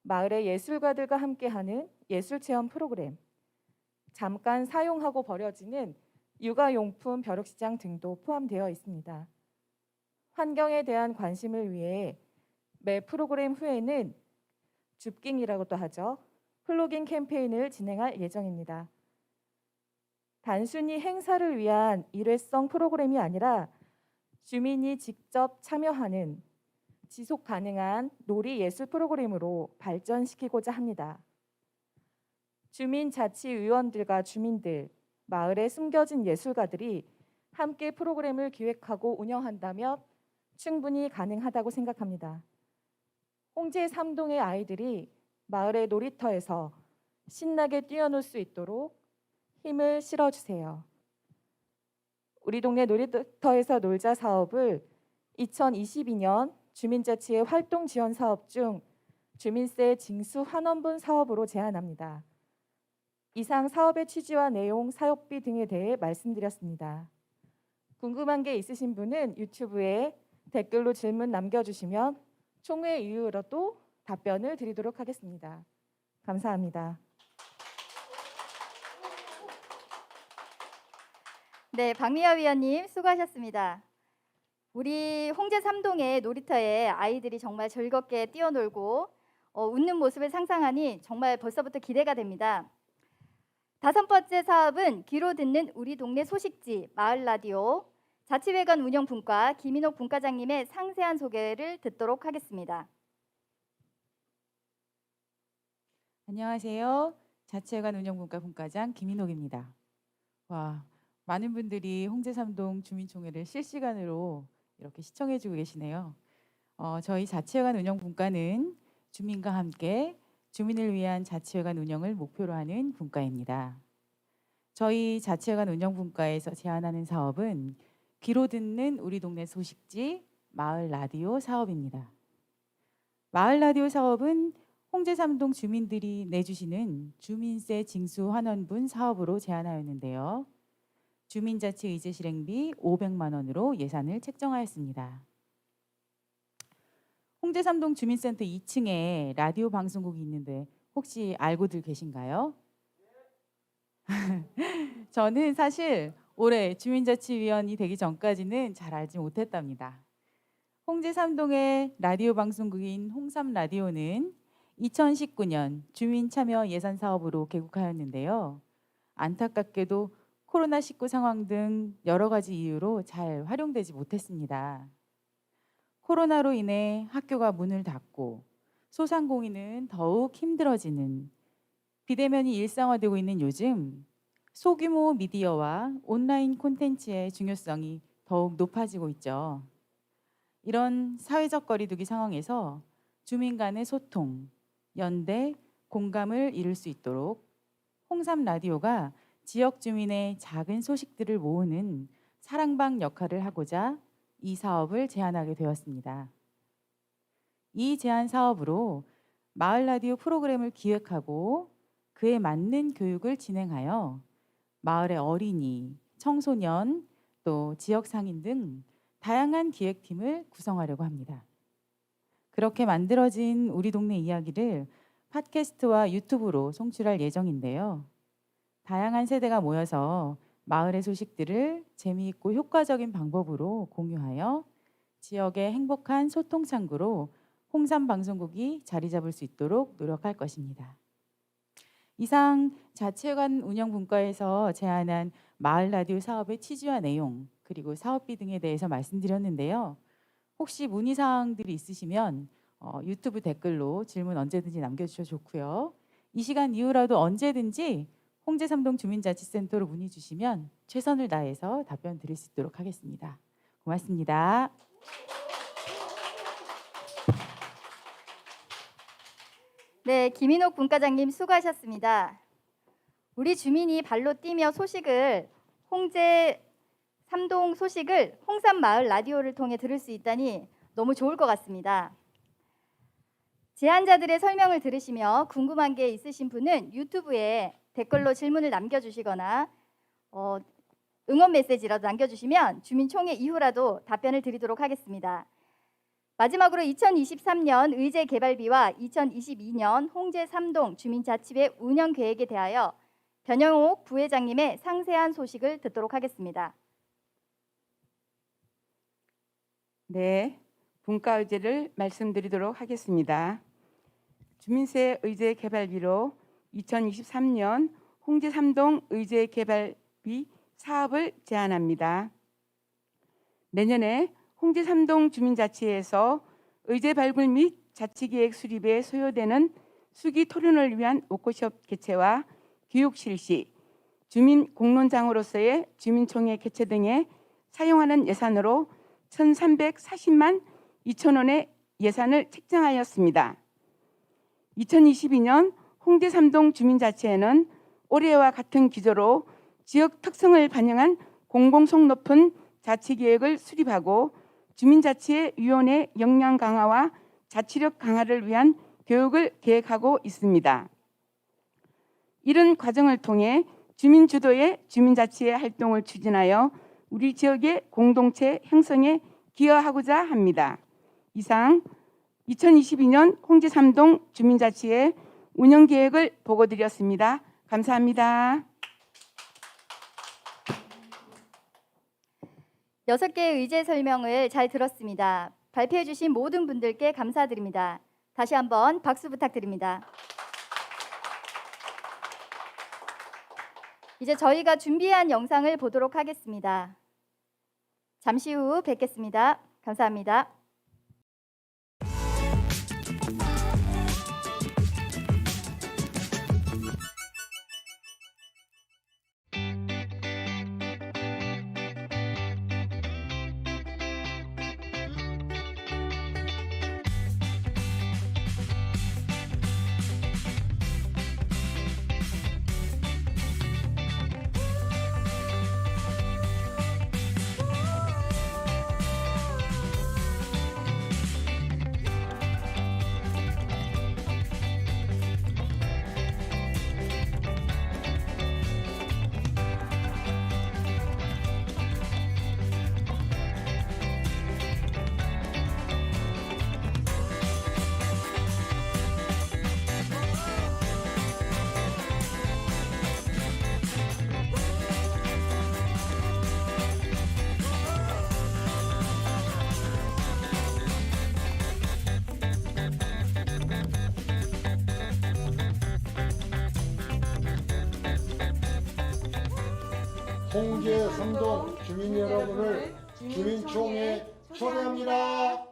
S5: 마을의 예술가들과 함께하는 예술체험 프로그램, 잠깐 사용하고 버려지는 육아용품 벼룩시장 등도 포함되어 있습니다. 환경에 대한 관심을 위해 매 프로그램 후에는 줍깅이라고도 하죠. 플로깅 캠페인을 진행할 예정입니다. 단순히 행사를 위한 일회성 프로그램이 아니라 주민이 직접 참여하는 지속 가능한 놀이 예술 프로그램으로 발전시키고자 합니다. 주민자치위원들과 주민들, 마을에 숨겨진 예술가들이 함께 프로그램을 기획하고 운영한다면 충분히 가능하다고 생각합니다. 홍제 삼동의 아이들이 마을의 놀이터에서 신나게 뛰어놀 수 있도록 힘을 실어주세요. 우리 동네 놀이터에서 놀자 사업을 2022년 주민자치의 활동 지원 사업 중 주민세 징수 환원분 사업으로 제안합니다. 이상 사업의 취지와 내용, 사업비 등에 대해 말씀드렸습니다. 궁금한 게 있으신 분은 유튜브에 댓글로 질문 남겨주시면 총회 이후로도 답변을 드리도록 하겠습니다. 감사합니다.
S12: 네, 박미아 위원님 수고하셨습니다. 우리 홍제 삼동의 놀이터에 아이들이 정말 즐겁게 뛰어놀고 웃는 모습을 상상하니 정말 벌써부터 기대가 됩니다. 5번째 사업은 귀로 듣는 우리 동네 소식지 마을 라디오 자치회관 운영분과 김인옥 분과장님의 상세한 소개를 듣도록 하겠습니다.
S10: 안녕하세요. 자치회관 운영분과 분과장 김인옥입니다. 와, 많은 분들이 홍제 삼동 주민총회를 실시간으로 이렇게 시청해주고 계시네요. 저희 자치회관 운영분과는 주민과 함께 주민을 위한 자치회관 운영을 목표로 하는 분과입니다. 저희 자치회관 운영분과에서 제안하는 사업은 귀로 듣는 우리 동네 소식지 마을 라디오 사업입니다. 마을 라디오 사업은 홍제 삼동 주민들이 내주시는 주민세 징수 환원분 사업으로 제안하였는데요. 주민자치 의제 실행비 500만 원으로 예산을 책정하였습니다. 홍제 삼동 주민센터 2층에 라디오 방송국이 있는데 혹시 알고들 계신가요? 저는 사실 올해 주민자치위원이 되기 전까지는 잘 알지 못했답니다. 홍제 삼동의 라디오 방송국인 홍삼라디오는 2019년 주민참여 예산 사업으로 개국하였는데요. 안타깝게도 코로나19 상황 등 여러 가지 이유로 잘 활용되지 못했습니다. 코로나로 인해 학교가 문을 닫고 소상공인은 더욱 힘들어지는 비대면이 일상화되고 있는 요즘 소규모 미디어와 온라인 콘텐츠의 중요성이 더욱 높아지고 있죠. 이런 사회적 거리두기 상황에서 주민 간의 소통, 연대, 공감을 이룰 수 있도록 홍삼 라디오가 지역 주민의 작은 소식들을 모으는 사랑방 역할을 하고자 이 사업을 제안하게 되었습니다. 이 제안 사업으로 마을 라디오 프로그램을 기획하고 그에 맞는 교육을 진행하여 마을의 어린이, 청소년, 또 지역 상인 등 다양한 기획팀을 구성하려고 합니다. 그렇게 만들어진 우리 동네 이야기를 팟캐스트와 유튜브로 송출할 예정인데요. 다양한 세대가 모여서 마을의 소식들을 재미있고 효과적인 방법으로 공유하여 지역의 행복한 소통 창구로 홍삼 방송국이 자리 잡을 수 있도록 노력할 것입니다. 이상 자치회관 운영분과에서 제안한 마을 라디오 사업의 취지와 내용 그리고 사업비 등에 대해서 말씀드렸는데요. 혹시 문의사항들이 있으시면 유튜브 댓글로 질문 언제든지 남겨주셔도 좋고요. 이 시간 이후라도 언제든지 홍제삼동 주민자치센터로 문의 주시면 최선을 다해서 답변 드릴 수 있도록 하겠습니다. 고맙습니다.
S12: 네, 김인옥 분과장님 수고하셨습니다. 우리 주민이 발로 뛰며 홍제 삼동 소식을 홍산마을 라디오를 통해 들을 수 있다니 너무 좋을 것 같습니다. 제안자들의 설명을 들으시며 궁금한 게 있으신 분은 유튜브에 댓글로 질문을 남겨주시거나 응원 메시지라도 남겨주시면 주민총회 이후라도 답변을 드리도록 하겠습니다. 마지막으로 2023년 의제 개발비와 2022년 홍제 삼동 주민자치회 운영 계획에 대하여 변영옥 부회장님의 상세한 소식을 듣도록 하겠습니다.
S2: 네, 분과의제를 말씀드리도록 하겠습니다. 주민세 의제 개발비로 2023년 홍제 삼동 의제 개발비 사업을 제안합니다. 내년에 홍제 삼동 주민자치회에서 의제 발굴 및 자치계획 수립에 소요되는 수기 토론을 위한 워크숍 개최와 교육 실시, 주민 공론장으로서의 주민총회 개최 등에 사용하는 예산으로 1,340만 2천 원의 예산을 책정하였습니다. 2022년 홍제 삼동 주민자치회는 올해와 같은 기조로 지역 특성을 반영한 공공성 높은 자치계획을 수립하고 주민자치회 위원회 역량 강화와 자치력 강화를 위한 교육을 계획하고 있습니다. 이런 과정을 통해 주민 주도의 주민자치회 활동을 추진하여 우리 지역의 공동체 형성에 기여하고자 합니다. 이상 2022년 홍제 삼동 주민자치회 운영계획을 보고드렸습니다. 감사합니다.
S12: 6개의 의제 설명을 잘 들었습니다. 발표해 주신 모든 분들께 감사드립니다. 다시 한번 박수 부탁드립니다. 이제 저희가 준비한 영상을 보도록 하겠습니다. 잠시 후 뵙겠습니다. 감사합니다.
S1: 홍제 삼동 주민 여러분을 주민총회에 초대합니다.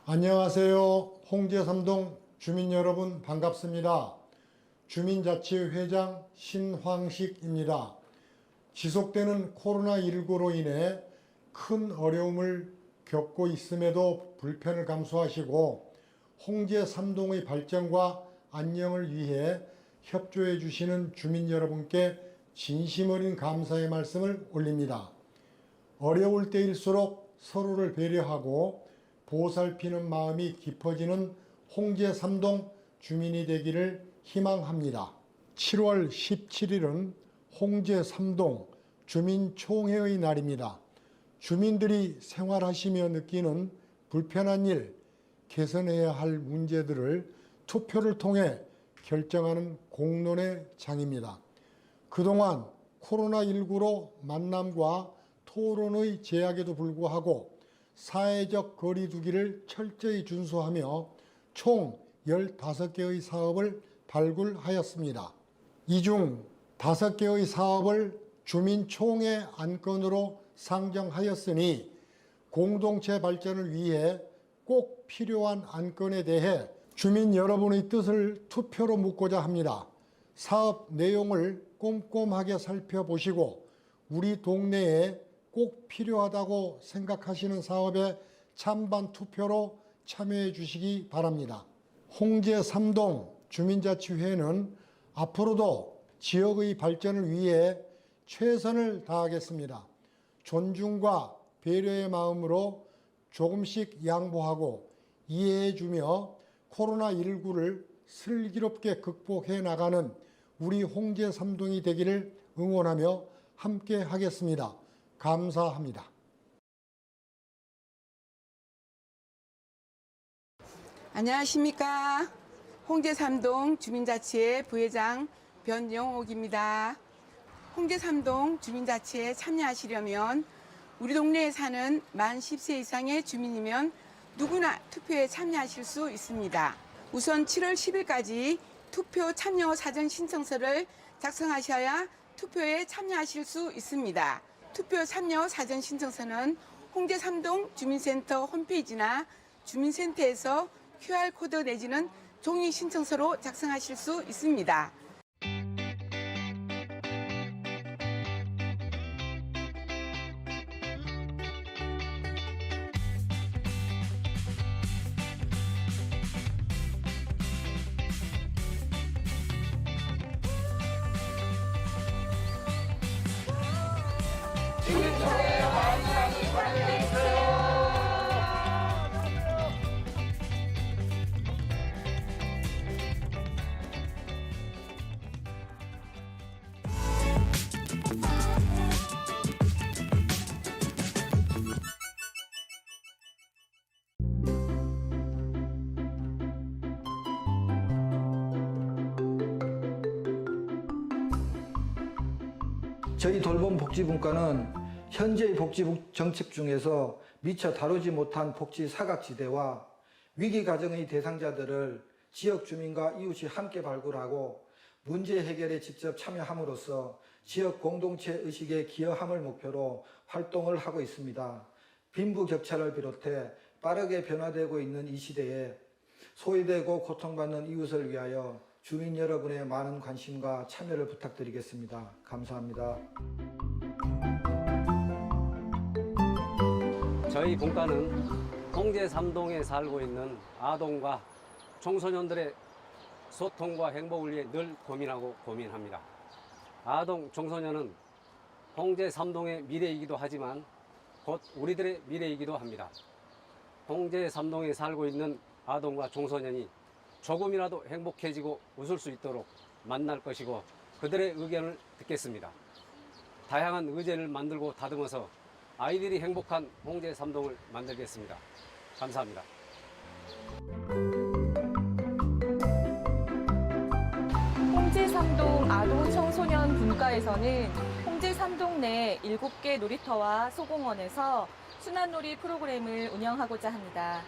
S1: 안녕하세요. 홍제 삼동 주민 여러분 반갑습니다. 주민자치회장 신황식입니다. 지속되는 코로나19로 인해 큰 어려움을 겪고 있음에도 불편을 감수하시고 홍제 삼동의 발전과 안녕을 위해 협조해 주시는 주민 여러분께 진심 어린 감사의 말씀을 올립니다. 어려울 때일수록 서로를 배려하고 보살피는 마음이 깊어지는 홍제 삼동 주민이 되기를 희망합니다. 7월 17일은 홍제 삼동 주민총회의 날입니다. 주민들이 생활하시며 느끼는 불편한 일, 개선해야 할 문제들을 투표를 통해 결정하는 공론의 장입니다. 그동안 코로나19로 만남과 토론의 제약에도 불구하고 사회적 거리 두기를 철저히 준수하며 총 15개의 사업을 발굴하였습니다. 이 중 5개의 사업을 주민총회 안건으로 상정하였으니 공동체 발전을 위해 꼭 필요한 안건에 대해 주민 여러분의 뜻을 투표로 묻고자 합니다. 사업 내용을 꼼꼼하게 살펴보시고 우리 동네에 꼭 필요하다고 생각하시는 사업에 찬반 투표로 참여해 주시기 바랍니다. 홍제 3동 주민자치회는 앞으로도 지역의 발전을 위해 최선을 다하겠습니다. 존중과 배려의 마음으로 조금씩 양보하고 이해해 주며 코로나19를 슬기롭게 극복해 나가는 우리 홍제 3동이 되기를 응원하며 함께 하겠습니다. 감사합니다.
S2: 안녕하십니까. 홍제 3동 주민자치회 부회장 변영옥입니다. 홍제 3동 주민자치회에 참여하시려면 우리 동네에 사는 만 10세 이상의 주민이면 누구나 투표에 참여하실 수 있습니다. 우선 7월 10일까지 투표 참여 사전 신청서를 작성하셔야 투표에 참여하실 수 있습니다. 투표 참여 사전 신청서는 홍제 3동 주민센터 홈페이지나 주민센터에서 QR코드 내지는 종이 신청서로 작성하실 수 있습니다.
S3: 저희 돌봄복지분과는 현재의 복지 정책 중에서 미처 다루지 못한 복지 사각지대와 위기 가정의 대상자들을 지역 주민과 이웃이 함께 발굴하고 문제 해결에 직접 참여함으로써 지역 공동체 의식에 기여함을 목표로 활동을 하고 있습니다. 빈부격차를 비롯해 빠르게 변화되고 있는 이 시대에 소외되고 고통받는 이웃을 위하여 주민 여러분의 많은 관심과 참여를 부탁드리겠습니다. 감사합니다.
S4: 저희 분과는 홍제 3동에 살고 있는 아동과 청소년들의 소통과 행복을 위해 늘 고민합니다. 아동, 청소년은 홍제 3동의 미래이기도 하지만 곧 우리들의 미래이기도 합니다. 홍제 3동에 살고 있는 아동과 청소년이 조금이라도 행복해지고 웃을 수 있도록 만날 것이고 그들의 의견을 듣겠습니다. 다양한 의제를 만들고 다듬어서 아이들이 행복한 홍제 3동을 만들겠습니다. 감사합니다.
S5: 홍제 3동 아동 청소년 분과에서는 홍제 3동 내 7개 놀이터와 소공원에서 순환놀이 프로그램을 운영하고자 합니다.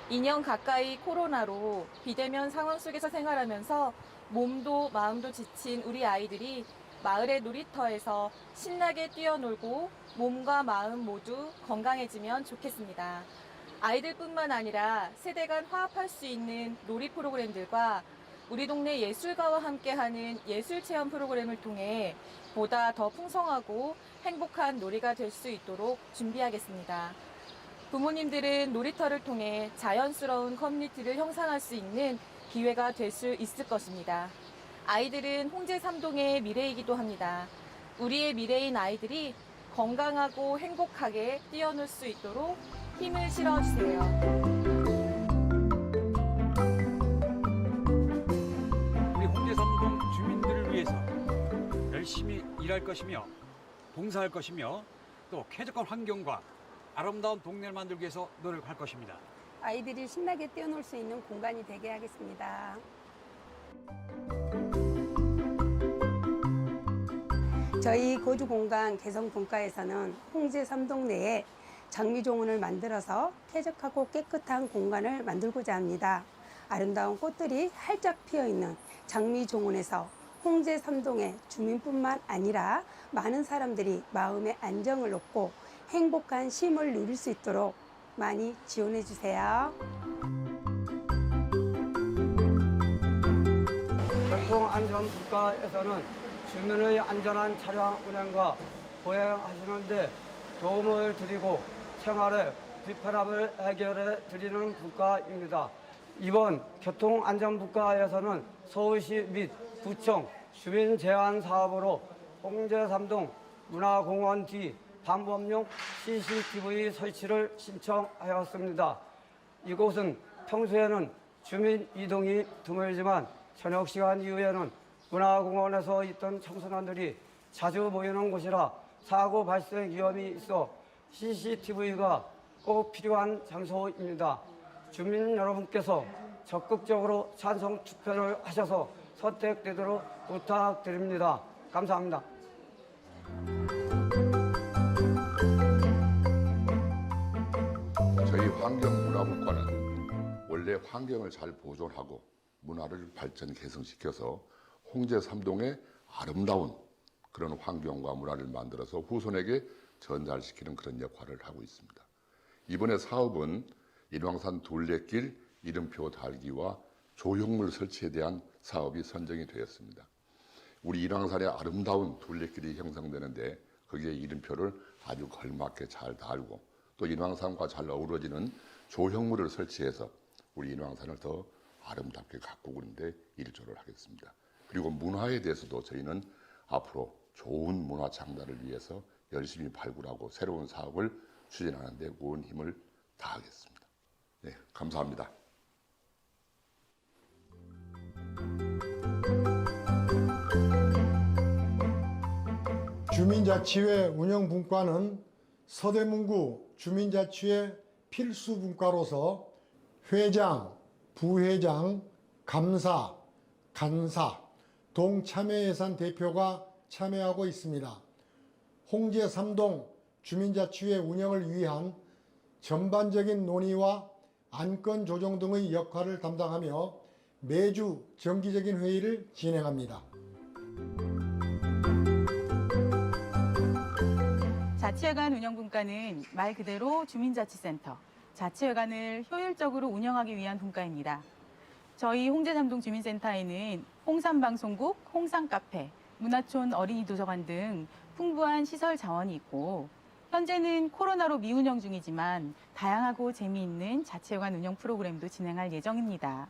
S5: 2년 가까이 코로나로 비대면 상황 속에서 생활하면서 몸도 마음도 지친 우리 아이들이 마을의 놀이터에서 신나게 뛰어놀고 몸과 마음 모두 건강해지면 좋겠습니다. 아이들뿐만 아니라 세대 간 화합할 수 있는 놀이 프로그램들과 우리 동네 예술가와 함께하는 예술 체험 프로그램을 통해 보다 더 풍성하고 행복한 놀이가 될 수 있도록 준비하겠습니다. 부모님들은 놀이터를 통해 자연스러운 커뮤니티를 형성할 수 있는 기회가 될 수 있을 것입니다. 아이들은 홍제 3동의 미래이기도 합니다. 우리의 미래인 아이들이 건강하고 행복하게 뛰어놀 수 있도록 힘을 실어주세요.
S6: 우리 홍제 3동 주민들을 위해서 열심히 일할 것이며 봉사할 것이며 또 쾌적한 환경과 아름다운 동네를 만들기 위해서 노력할 것입니다.
S7: 아이들이 신나게 뛰어놀 수 있는 공간이 되게 하겠습니다. 저희 거주공간 개성분과에서는 홍제 3동 내에 장미종원을 만들어서 쾌적하고 깨끗한 공간을 만들고자 합니다. 아름다운 꽃들이 활짝 피어있는 장미종원에서 홍제 삼동의 주민뿐만 아니라 많은 사람들이 마음의 안정을 얻고 행복한 쉼을 누릴 수 있도록 많이 지원해 주세요.
S8: 교통안전국가에서는 주민의 안전한 차량 운행과 보행하시는 데 도움을 드리고 생활의 불편함을 해결해 드리는 국가입니다. 이번 교통안전국가에서는 서울시 및 구청 주민 제한 사업으로 홍제 삼동 문화공원 뒤 방범용 CCTV 설치를 신청하였습니다. 이곳은 평소에는 주민 이동이 드물지만 저녁 시간 이후에는 문화공원에서 있던 청소년들이 자주 모이는 곳이라 사고 발생 위험이 있어 CCTV가 꼭 필요한 장소입니다. 주민 여러분께서 적극적으로 찬성 투표를 하셔서 선택되도록 부탁드립니다. 감사합니다.
S9: 저희 환경문화분과는 원래 환경을 잘 보존하고 문화를 발전 개성시켜서 홍제 삼동의 아름다운 그런 환경과 문화를 만들어서 후손에게 전달시키는 그런 역할을 하고 있습니다. 이번에 사업은 인왕산 둘레길 이름표 달기와 조형물 설치에 대한 사업이 선정이 되었습니다. 우리 인왕산의 아름다운 둘레길이 형성되는데 거기에 이름표를 아주 걸맞게 잘 달고 또 인왕산과 잘 어우러지는 조형물을 설치해서 우리 인왕산을 더 아름답게 가꾸는데 일조를 하겠습니다. 그리고 문화에 대해서도 저희는 앞으로 좋은 문화 장단을 위해서 열심히 발굴하고 새로운 사업을 추진하는 데 온 힘을 다하겠습니다. 네, 감사합니다.
S1: 주민자치회 운영분과는 서대문구 주민자치회 필수분과로서 회장, 부회장, 감사, 간사, 동참여예산 대표가 참여하고 있습니다. 홍제 삼동 주민자치회 운영을 위한 전반적인 논의와 안건 조정 등의 역할을 담당하며 매주 정기적인 회의를 진행합니다.
S10: 자치회관 운영분과는 말 그대로 주민자치센터, 자치회관을 효율적으로 운영하기 위한 분과입니다. 저희 홍제 삼동 주민센터에는 홍삼방송국, 홍삼카페, 문화촌 어린이 도서관 등 풍부한 시설 자원이 있고 현재는 코로나로 미운영 중이지만 다양하고 재미있는 자치회관 운영 프로그램도 진행할 예정입니다.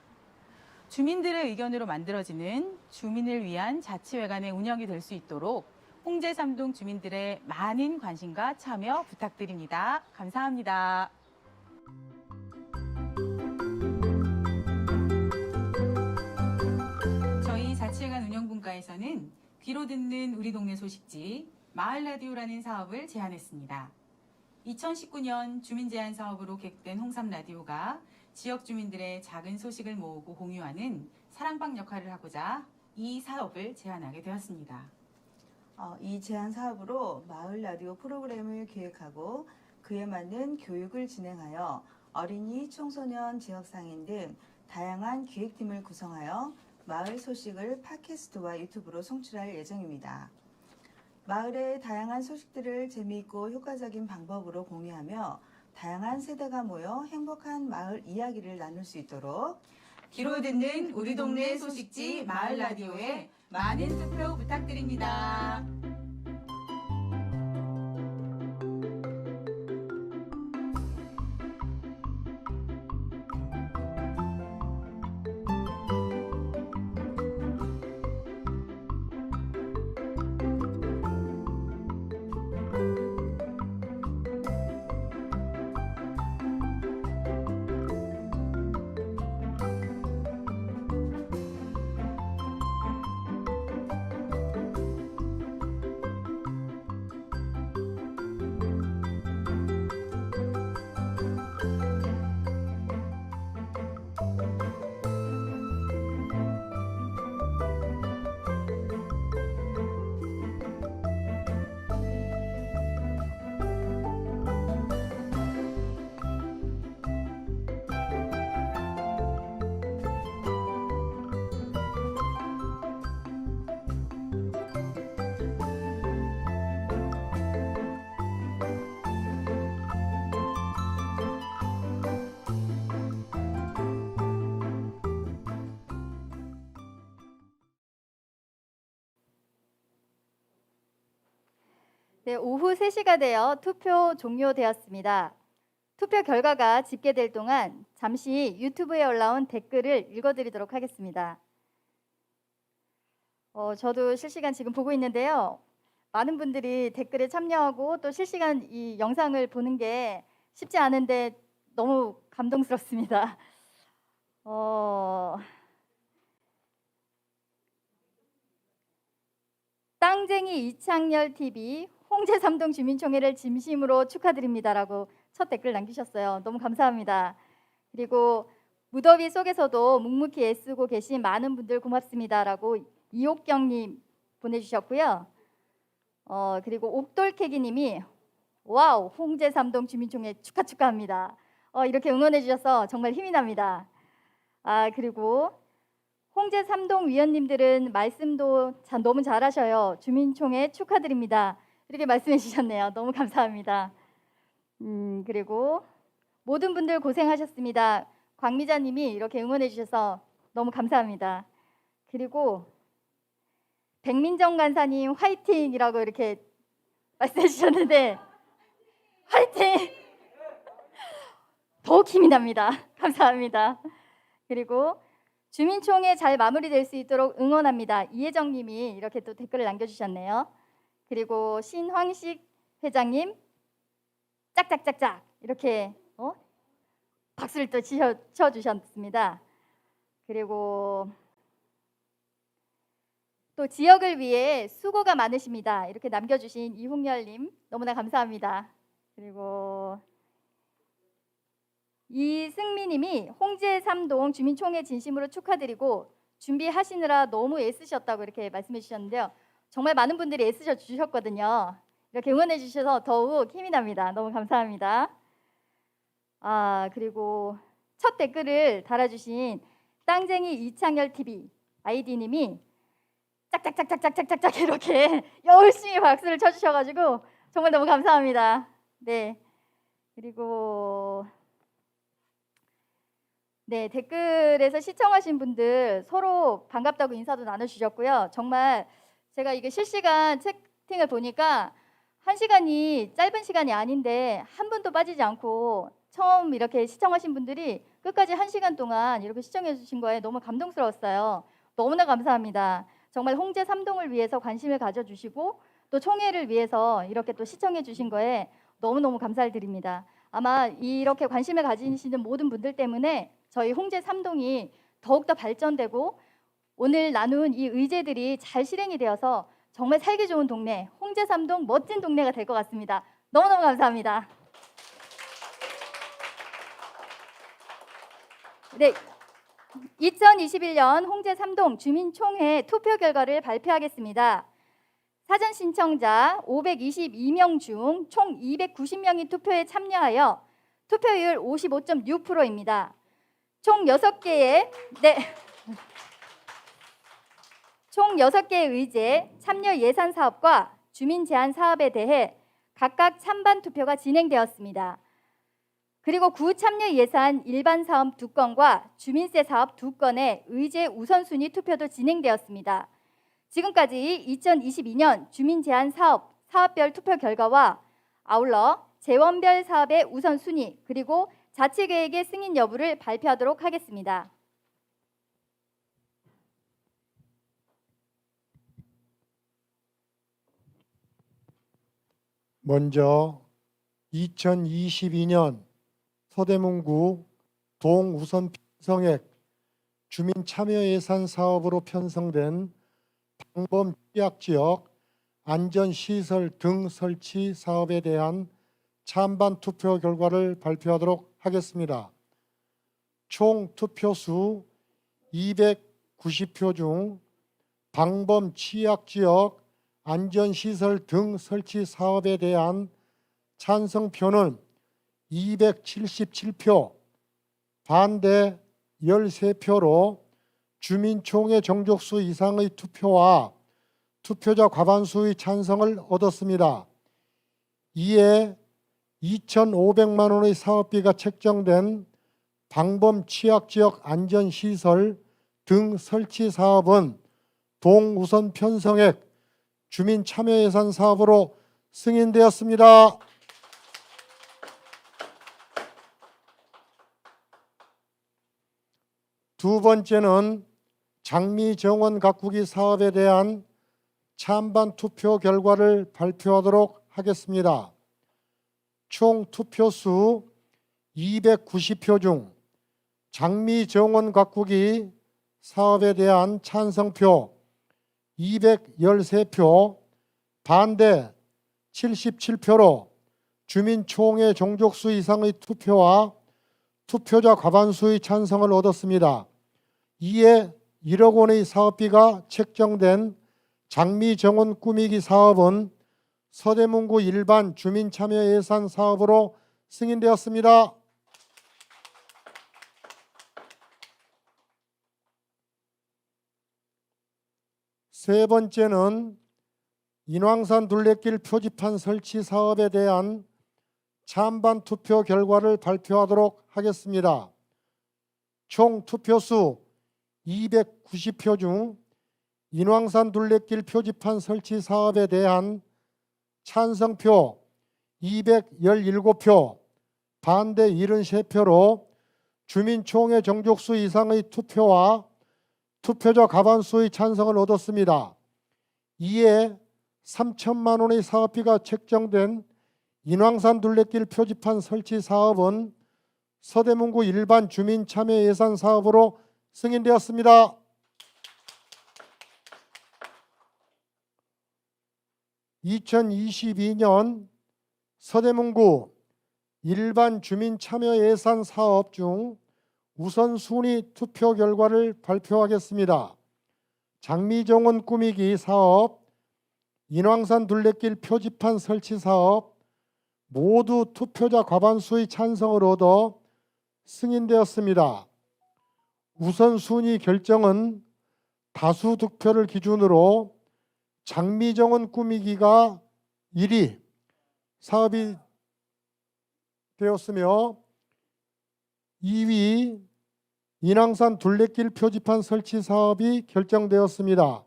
S10: 주민들의 의견으로 만들어지는 주민을 위한 자치회관의 운영이 될 수 있도록 홍제 삼동 주민들의 많은 관심과 참여 부탁드립니다. 감사합니다. 저희 자치회관 운영분과에서는 귀로 듣는 우리 동네 소식지 마을 라디오라는 사업을 제안했습니다. 2019년 주민 제안 사업으로 개국된 홍삼 라디오가 지역 주민들의 작은 소식을 모으고 공유하는 사랑방 역할을 하고자 이 사업을 제안하게 되었습니다.
S11: 이 제안 사업으로 마을 라디오 프로그램을 기획하고 그에 맞는 교육을 진행하여 어린이, 청소년, 지역상인 등 다양한 기획팀을 구성하여 마을 소식을 팟캐스트와 유튜브로 송출할 예정입니다. 마을의 다양한 소식들을 재미있고 효과적인 방법으로 공유하며 다양한 세대가 모여 행복한 마을 이야기를 나눌 수 있도록
S10: 귀로 듣는 우리 동네 소식지 마을 라디오에 많은 투표 부탁드립니다.
S12: 네, 오후 3시가 되어 투표 종료되었습니다. 투표 결과가 집계될 동안 잠시 유튜브에 올라온 댓글을 읽어드리도록 하겠습니다. 저도 실시간 지금 보고 있는데요. 많은 분들이 댓글에 참여하고 또 실시간 이 영상을 보는 게 쉽지 않은데 너무 감동스럽습니다. 땅쟁이 이창열 TV 홍제 삼동 주민총회를 진심으로 축하드립니다라고 첫 댓글 남기셨어요. 너무 감사합니다. 그리고 무더위 속에서도 묵묵히 애쓰고 계신 많은 분들 고맙습니다라고 이옥경님 보내주셨고요. 그리고 옥돌캐기님이 와우 홍제 삼동 주민총회 축하합니다. 이렇게 응원해 주셔서 정말 힘이 납니다. 그리고 홍제 삼동 위원님들은 말씀도 너무 잘하셔요. 주민총회 축하드립니다. 이렇게 말씀해 주셨네요. 너무 감사합니다. 그리고 모든 분들 고생하셨습니다. 광미자님이 이렇게 응원해 주셔서 너무 감사합니다. 그리고 백민정 간사님 화이팅이라고 이렇게 말씀해 주셨는데 화이팅! 더욱 힘이 납니다. 감사합니다. 그리고 주민총회 잘 마무리될 수 있도록 응원합니다. 이혜정님이 이렇게 또 댓글을 남겨주셨네요. 그리고 신황식 회장님 짝짝짝짝 이렇게 박수를 또 쳐주셨습니다. 그리고 또 지역을 위해 수고가 많으십니다. 이렇게 남겨주신 이홍열님 너무나 감사합니다. 그리고 이승미님이 홍제 삼동 주민총회 진심으로 축하드리고 준비하시느라 너무 애쓰셨다고 이렇게 말씀해 주셨는데요. 정말 많은 분들이 애쓰셔 주셨거든요. 이렇게 응원해 주셔서 더욱 힘이 납니다. 너무 감사합니다. 그리고 첫 댓글을 달아주신 땅쟁이 이창열 TV 아이디님이 짝짝짝짝짝짝짝 이렇게 열심히 박수를 쳐주셔가지고 정말 너무 감사합니다. 네. 그리고 댓글에서 시청하신 분들 서로 반갑다고 인사도 나눠주셨고요. 정말 제가 이게 실시간 채팅을 보니까 1시간이 짧은 시간이 아닌데 한 분도 빠지지 않고 처음 이렇게 시청하신 분들이 끝까지 1시간 동안 이렇게 시청해 주신 거에 너무 감동스러웠어요. 너무나 감사합니다. 정말 홍제 삼동을 위해서 관심을 가져주시고 또 총회를 위해서 이렇게 또 시청해 주신 거에 너무너무 감사를 드립니다. 아마 이렇게 관심을 가지시는 모든 분들 때문에 저희 홍제 삼동이 더욱더 발전되고 오늘 나눈 이 의제들이 잘 실행이 되어서 정말 살기 좋은 동네, 홍제 삼동 멋진 동네가 될 것 같습니다. 너무너무 감사합니다. 네, 2021년 홍제 삼동 주민총회 투표 결과를 발표하겠습니다. 사전 신청자 522명 중 총 290명이 투표에 참여하여 투표율 55.6%입니다. 총 6개의 의제, 참여 예산 사업과 주민 제한 사업에 대해 각각 찬반 투표가 진행되었습니다. 그리고 구 참여 예산 일반 사업 2건과 주민세 사업 2건의 의제 우선순위 투표도 진행되었습니다. 지금까지 2022년 주민 제한 사업별 투표 결과와 아울러 재원별 사업의 우선순위 그리고 자치계획의 승인 여부를 발표하도록 하겠습니다.
S1: 먼저 2022년 서대문구 동우선 편성액 주민 참여 예산 사업으로 편성된 방범 취약지역 안전시설 등 설치 사업에 대한 찬반 투표 결과를 발표하도록 하겠습니다. 총 투표수 290표 중 방범 취약지역 안전시설 등 설치 사업에 대한 찬성표는 277표, 반대 13표로 주민총회 정족수 이상의 투표와 투표자 과반수의 찬성을 얻었습니다. 이에 2,500만 원의 사업비가 책정된 방범 취약지역 안전시설 등 설치 사업은 동우선 편성액 주민 참여 예산 사업으로 승인되었습니다. 두 번째는 장미정원 가꾸기 사업에 대한 찬반 투표 결과를 발표하도록 하겠습니다. 총 투표수 290표 중 장미정원 가꾸기 사업에 대한 찬성표 213표, 반대 77표로 주민총회 종족수 이상의 투표와 투표자 과반수의 찬성을 얻었습니다. 이에 1억 원의 사업비가 책정된 장미정원 꾸미기 사업은 서대문구 일반 주민참여 예산 사업으로 승인되었습니다. 세 번째는 인왕산 둘레길 표지판 설치 사업에 대한 찬반 투표 결과를 발표하도록 하겠습니다. 총 투표수 290표 중 인왕산 둘레길 표지판 설치 사업에 대한 찬성표 217표, 반대 73표로 주민총회 정족수 이상의 투표와 투표자 과반수의 찬성을 얻었습니다. 이에 3천만 원의 사업비가 책정된 인왕산 둘레길 표지판 설치 사업은 서대문구 일반 주민참여 예산 사업으로 승인되었습니다. (2022년) 서대문구 일반 주민참여 예산 사업 중 우선순위 투표 결과를 발표하겠습니다. 장미정원 꾸미기 사업, 인왕산 둘레길 표지판 설치 사업 모두 투표자 과반수의 찬성을 얻어 승인되었습니다. 우선순위 결정은 다수 득표를 기준으로 장미정원 꾸미기가 1위 사업이 되었으며 2위 인왕산 둘레길 표지판 설치 사업이 결정되었습니다.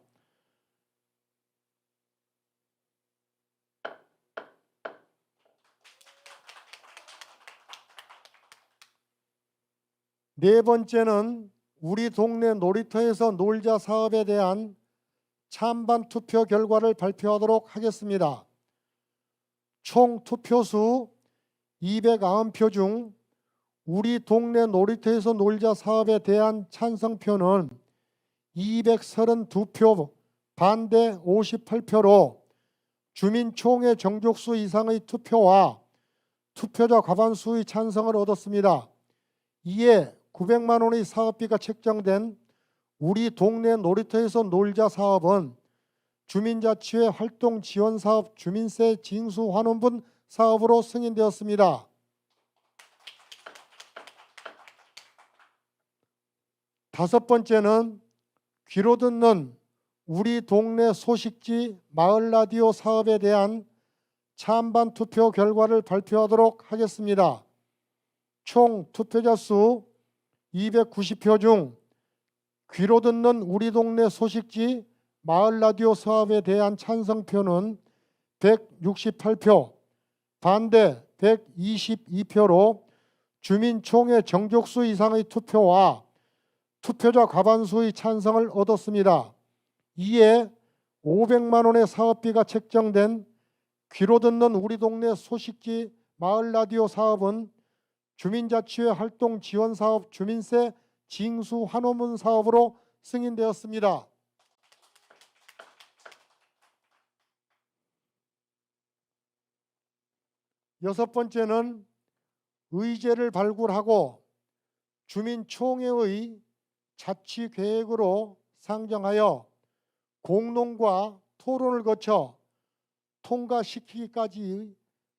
S1: 네 번째는 우리 동네 놀이터에서 놀자 사업에 대한 찬반 투표 결과를 발표하도록 하겠습니다. 총 투표수 290표 중 우리 동네 놀이터에서 놀자 사업에 대한 찬성표는 232표, 반대 58표로 주민총회 정족수 이상의 투표와 투표자 과반수의 찬성을 얻었습니다. 이에 900만 원의 사업비가 책정된 우리 동네 놀이터에서 놀자 사업은 주민자치회 활동 지원 사업 주민세 징수 환원분 사업으로 승인되었습니다. 다섯 번째는 귀로 듣는 우리 동네 소식지 마을 라디오 사업에 대한 찬반 투표 결과를 발표하도록 하겠습니다. 총 투표자 수 290표 중 귀로 듣는 우리 동네 소식지 마을 라디오 사업에 대한 찬성표는 168표, 반대 122표로 주민총회 정족수 이상의 투표와 투표자 과반수의 찬성을 얻었습니다. 이에 500만 원의 사업비가 책정된 귀로 듣는 우리 동네 소식지 마을 라디오 사업은 주민자치회 활동 지원 사업 주민세 징수 환원분 사업으로 승인되었습니다. 여섯 번째는 의제를 발굴하고 주민총회의 자치계획으로 상정하여 공론과 토론을 거쳐 통과시키기까지의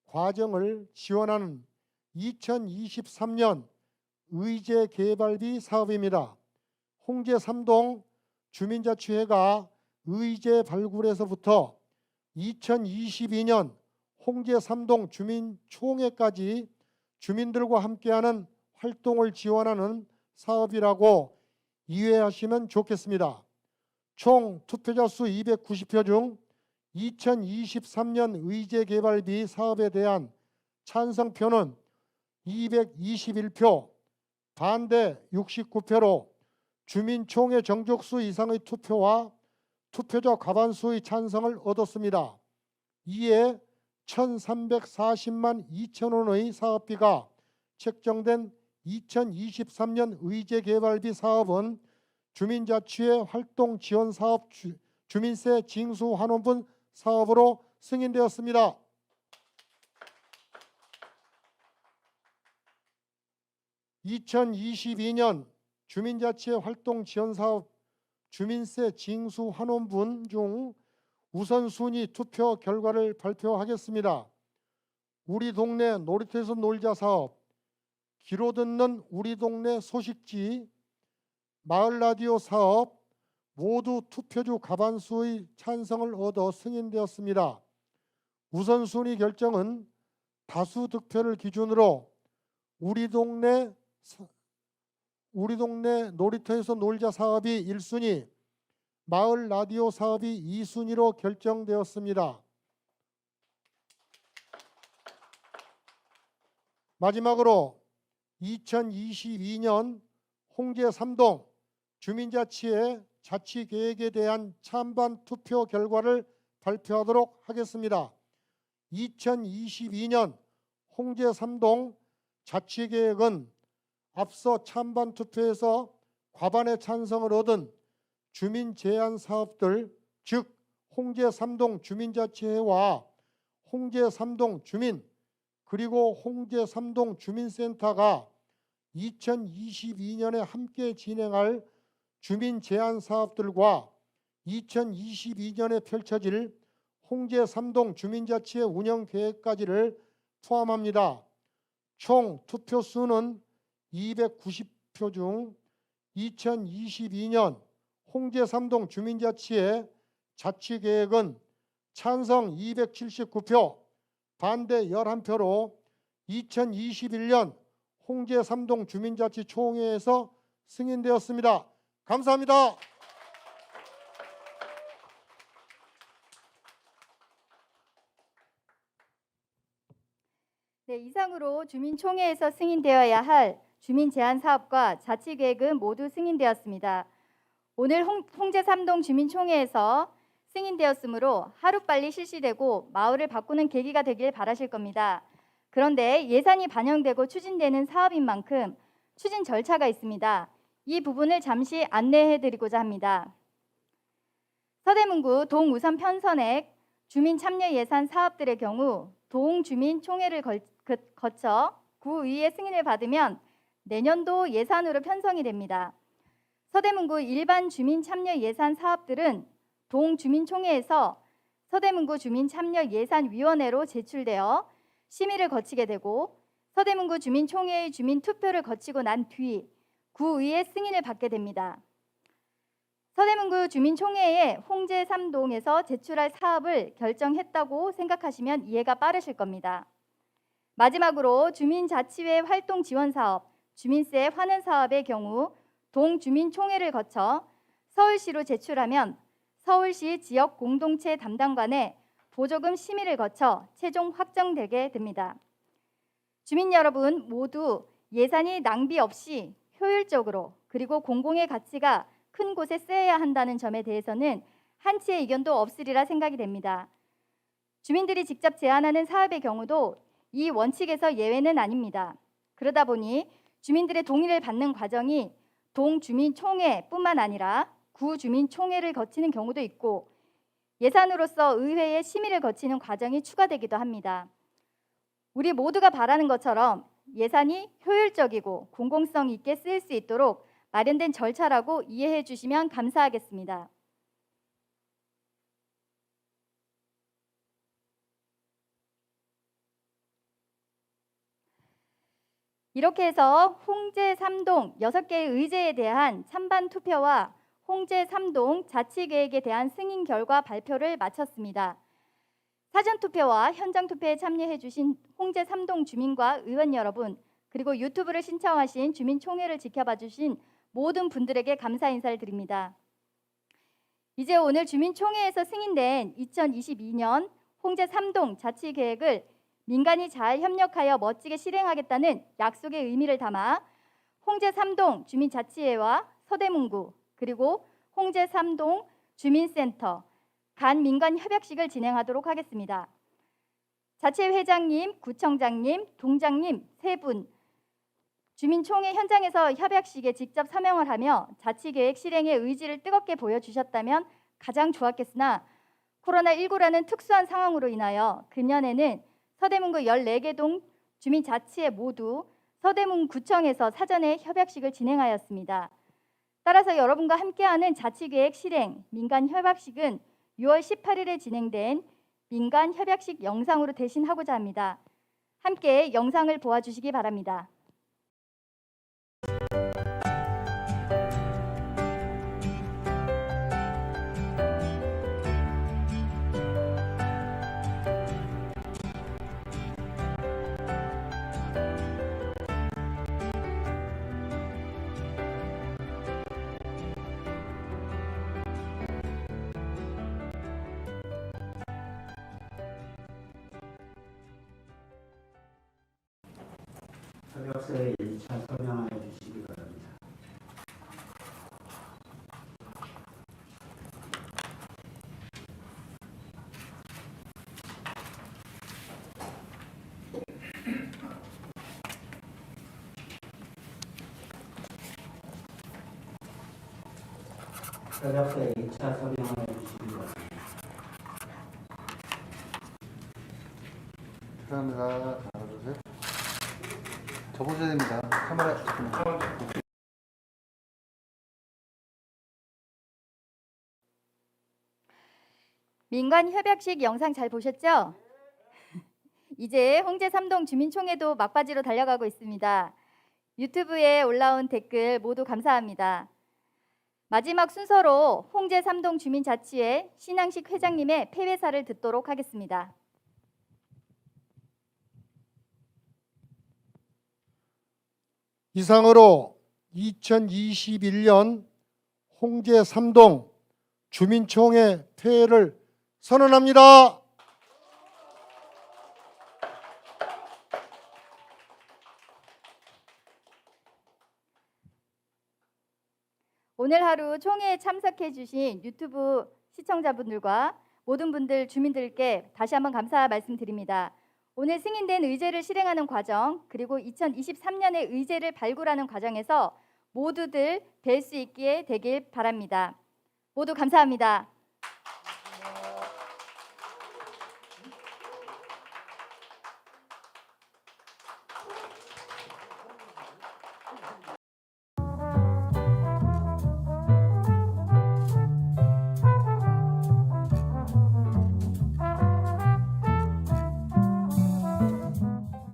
S1: 과정을 지원하는 2023년 의제 개발비 사업입니다. 홍제 3동 주민자치회가 의제 발굴에서부터 2022년 홍제 3동 주민총회까지 주민들과 함께하는 활동을 지원하는 사업이라고 이해하시면 좋겠습니다. 총 투표자 수 290표 중 2023년 의제개발비 사업에 대한 찬성표는 221표, 반대 69표로 주민총회 정족수 이상의 투표와 투표자 과반수의 찬성을 얻었습니다. 이에 1,340만 2천 원의 사업비가 책정된 2023년 의제개발비 사업은 주민자치회 활동지원사업 주민세 징수환원분 사업으로 승인되었습니다. (2022년) 주민자치회 활동지원사업 주민세 징수환원분 중 우선순위 투표 결과를 발표하겠습니다. 우리 동네 놀이터에서 놀자 사업, 귀로 듣는 우리 동네 소식지, 마을 라디오 사업 모두 투표주 과반수의 찬성을 얻어 승인되었습니다. 우선순위 결정은 다수 득표를 기준으로 우리 동네 놀이터에서 놀자 사업이 1순위, 마을 라디오 사업이 2순위로 결정되었습니다. 마지막으로 2022년 홍제 3동 주민자치회 자치계획에 대한 찬반 투표 결과를 발표하도록 하겠습니다. 2022년 홍제 3동 자치계획은 앞서 찬반 투표에서 과반의 찬성을 얻은 주민 제한 사업들, 즉 홍제 3동 주민자치회와 홍제 3동 주민 그리고 홍제 3동 주민센터가 2022년에 함께 진행할 주민 제한 사업들과 2022년에 펼쳐질 홍제 3동 주민자치회 운영 계획까지를 포함합니다. 총 투표 수는 290표 중 2022년 홍제 3동 주민자치회 자치계획은 찬성 279표, 반대 11표로 2021년 홍제 3동 주민자치총회에서 승인되었습니다. 감사합니다.
S12: 네, 이상으로 주민총회에서 승인되어야 할 주민 제한 사업과 자치계획은 모두 승인되었습니다. 오늘 홍제 3동 주민총회에서 승인되었으므로 하루빨리 실시되고 마을을 바꾸는 계기가 되길 바라실 겁니다. 그런데 예산이 반영되고 추진되는 사업인 만큼 추진 절차가 있습니다. 이 부분을 잠시 안내해드리고자 합니다. 서대문구 동우선 편선액 주민 참여 예산 사업들의 경우 동주민총회를 거쳐 구의회 승인을 받으면 내년도 예산으로 편성이 됩니다. 서대문구 일반 주민 참여 예산 사업들은 동주민총회에서 서대문구 주민참여예산위원회로 제출되어 심의를 거치게 되고 서대문구 주민총회의 주민투표를 거치고 난 뒤 구의회 승인을 받게 됩니다. 서대문구 주민총회에 홍제 3동에서 제출할 사업을 결정했다고 생각하시면 이해가 빠르실 겁니다. 마지막으로 주민자치회 활동지원사업, 주민세 환원 사업의 경우 동주민총회를 거쳐 서울시로 제출하면 서울시 지역 공동체 담당관의 보조금 심의를 거쳐 최종 확정되게 됩니다. 주민 여러분 모두 예산이 낭비 없이 효율적으로 그리고 공공의 가치가 큰 곳에 쓰여야 한다는 점에 대해서는 한치의 의견도 없으리라 생각이 됩니다. 주민들이 직접 제안하는 사업의 경우도 이 원칙에서 예외는 아닙니다. 그러다 보니 주민들의 동의를 받는 과정이 동주민총회뿐만 아니라 구주민총회를 거치는 경우도 있고 예산으로서 의회의 심의를 거치는 과정이 추가되기도 합니다. 우리 모두가 바라는 것처럼 예산이 효율적이고 공공성 있게 쓰일 수 있도록 마련된 절차라고 이해해 주시면 감사하겠습니다. 이렇게 해서 홍제 3동 6개의 의제에 대한 찬반 투표와 홍제 3동 자치계획에 대한 승인 결과 발표를 마쳤습니다. 사전투표와 현장투표에 참여해 주신 홍제 3동 주민과 의원 여러분, 그리고 유튜브를 신청하신 주민총회를 지켜봐 주신 모든 분들에게 감사 인사를 드립니다. 이제 오늘 주민총회에서 승인된 2022년 홍제 3동 자치계획을 민간이 잘 협력하여 멋지게 실행하겠다는 약속의 의미를 담아 홍제 3동 주민자치회와 서대문구 그리고 홍제 3동 주민센터 간 민간 협약식을 진행하도록 하겠습니다. 자치회 회장님, 구청장님, 동장님 세 분 주민총회 현장에서 협약식에 직접 서명을 하며 자치계획 실행의 의지를 뜨겁게 보여주셨다면 가장 좋았겠으나 코로나19라는 특수한 상황으로 인하여 금년에는 서대문구 14개 동 주민자치회 모두 서대문구청에서 사전에 협약식을 진행하였습니다. 따라서 여러분과 함께하는 자치계획 실행 민간 협약식은 6월 18일에 진행된 민간 협약식 영상으로 대신하고자 합니다. 함께 영상을 보아주시기 바랍니다.
S13: 협약서에 1차 서명하여 주시기 바랍니다. 협약서에 2차 서명하여 주시기 바랍니다.
S14: 감사합니다. 하나, 둘, 셋. 접으셔야 됩니다. 카메라 조금.
S12: 민간 협약식 영상 잘 보셨죠? 이제 홍제 3동 주민총회도 막바지로 달려가고 있습니다. 유튜브에 올라온 댓글 모두 감사합니다. 마지막 순서로 홍제 3동 주민자치회 신앙식 회장님의 폐회사를 듣도록 하겠습니다.
S1: 이상으로 2021년 홍제 3동 주민총회 폐회를 선언합니다.
S12: 오늘 하루 총회에 참석해 주신 유튜브 시청자분들과 모든 분들 주민들께 다시 한번 감사 말씀드립니다. 오늘 승인된 의제를 실행하는 과정 그리고 2023년의 의제를 발굴하는 과정에서 모두들 뵐 수 있게 되길 바랍니다. 모두 감사합니다.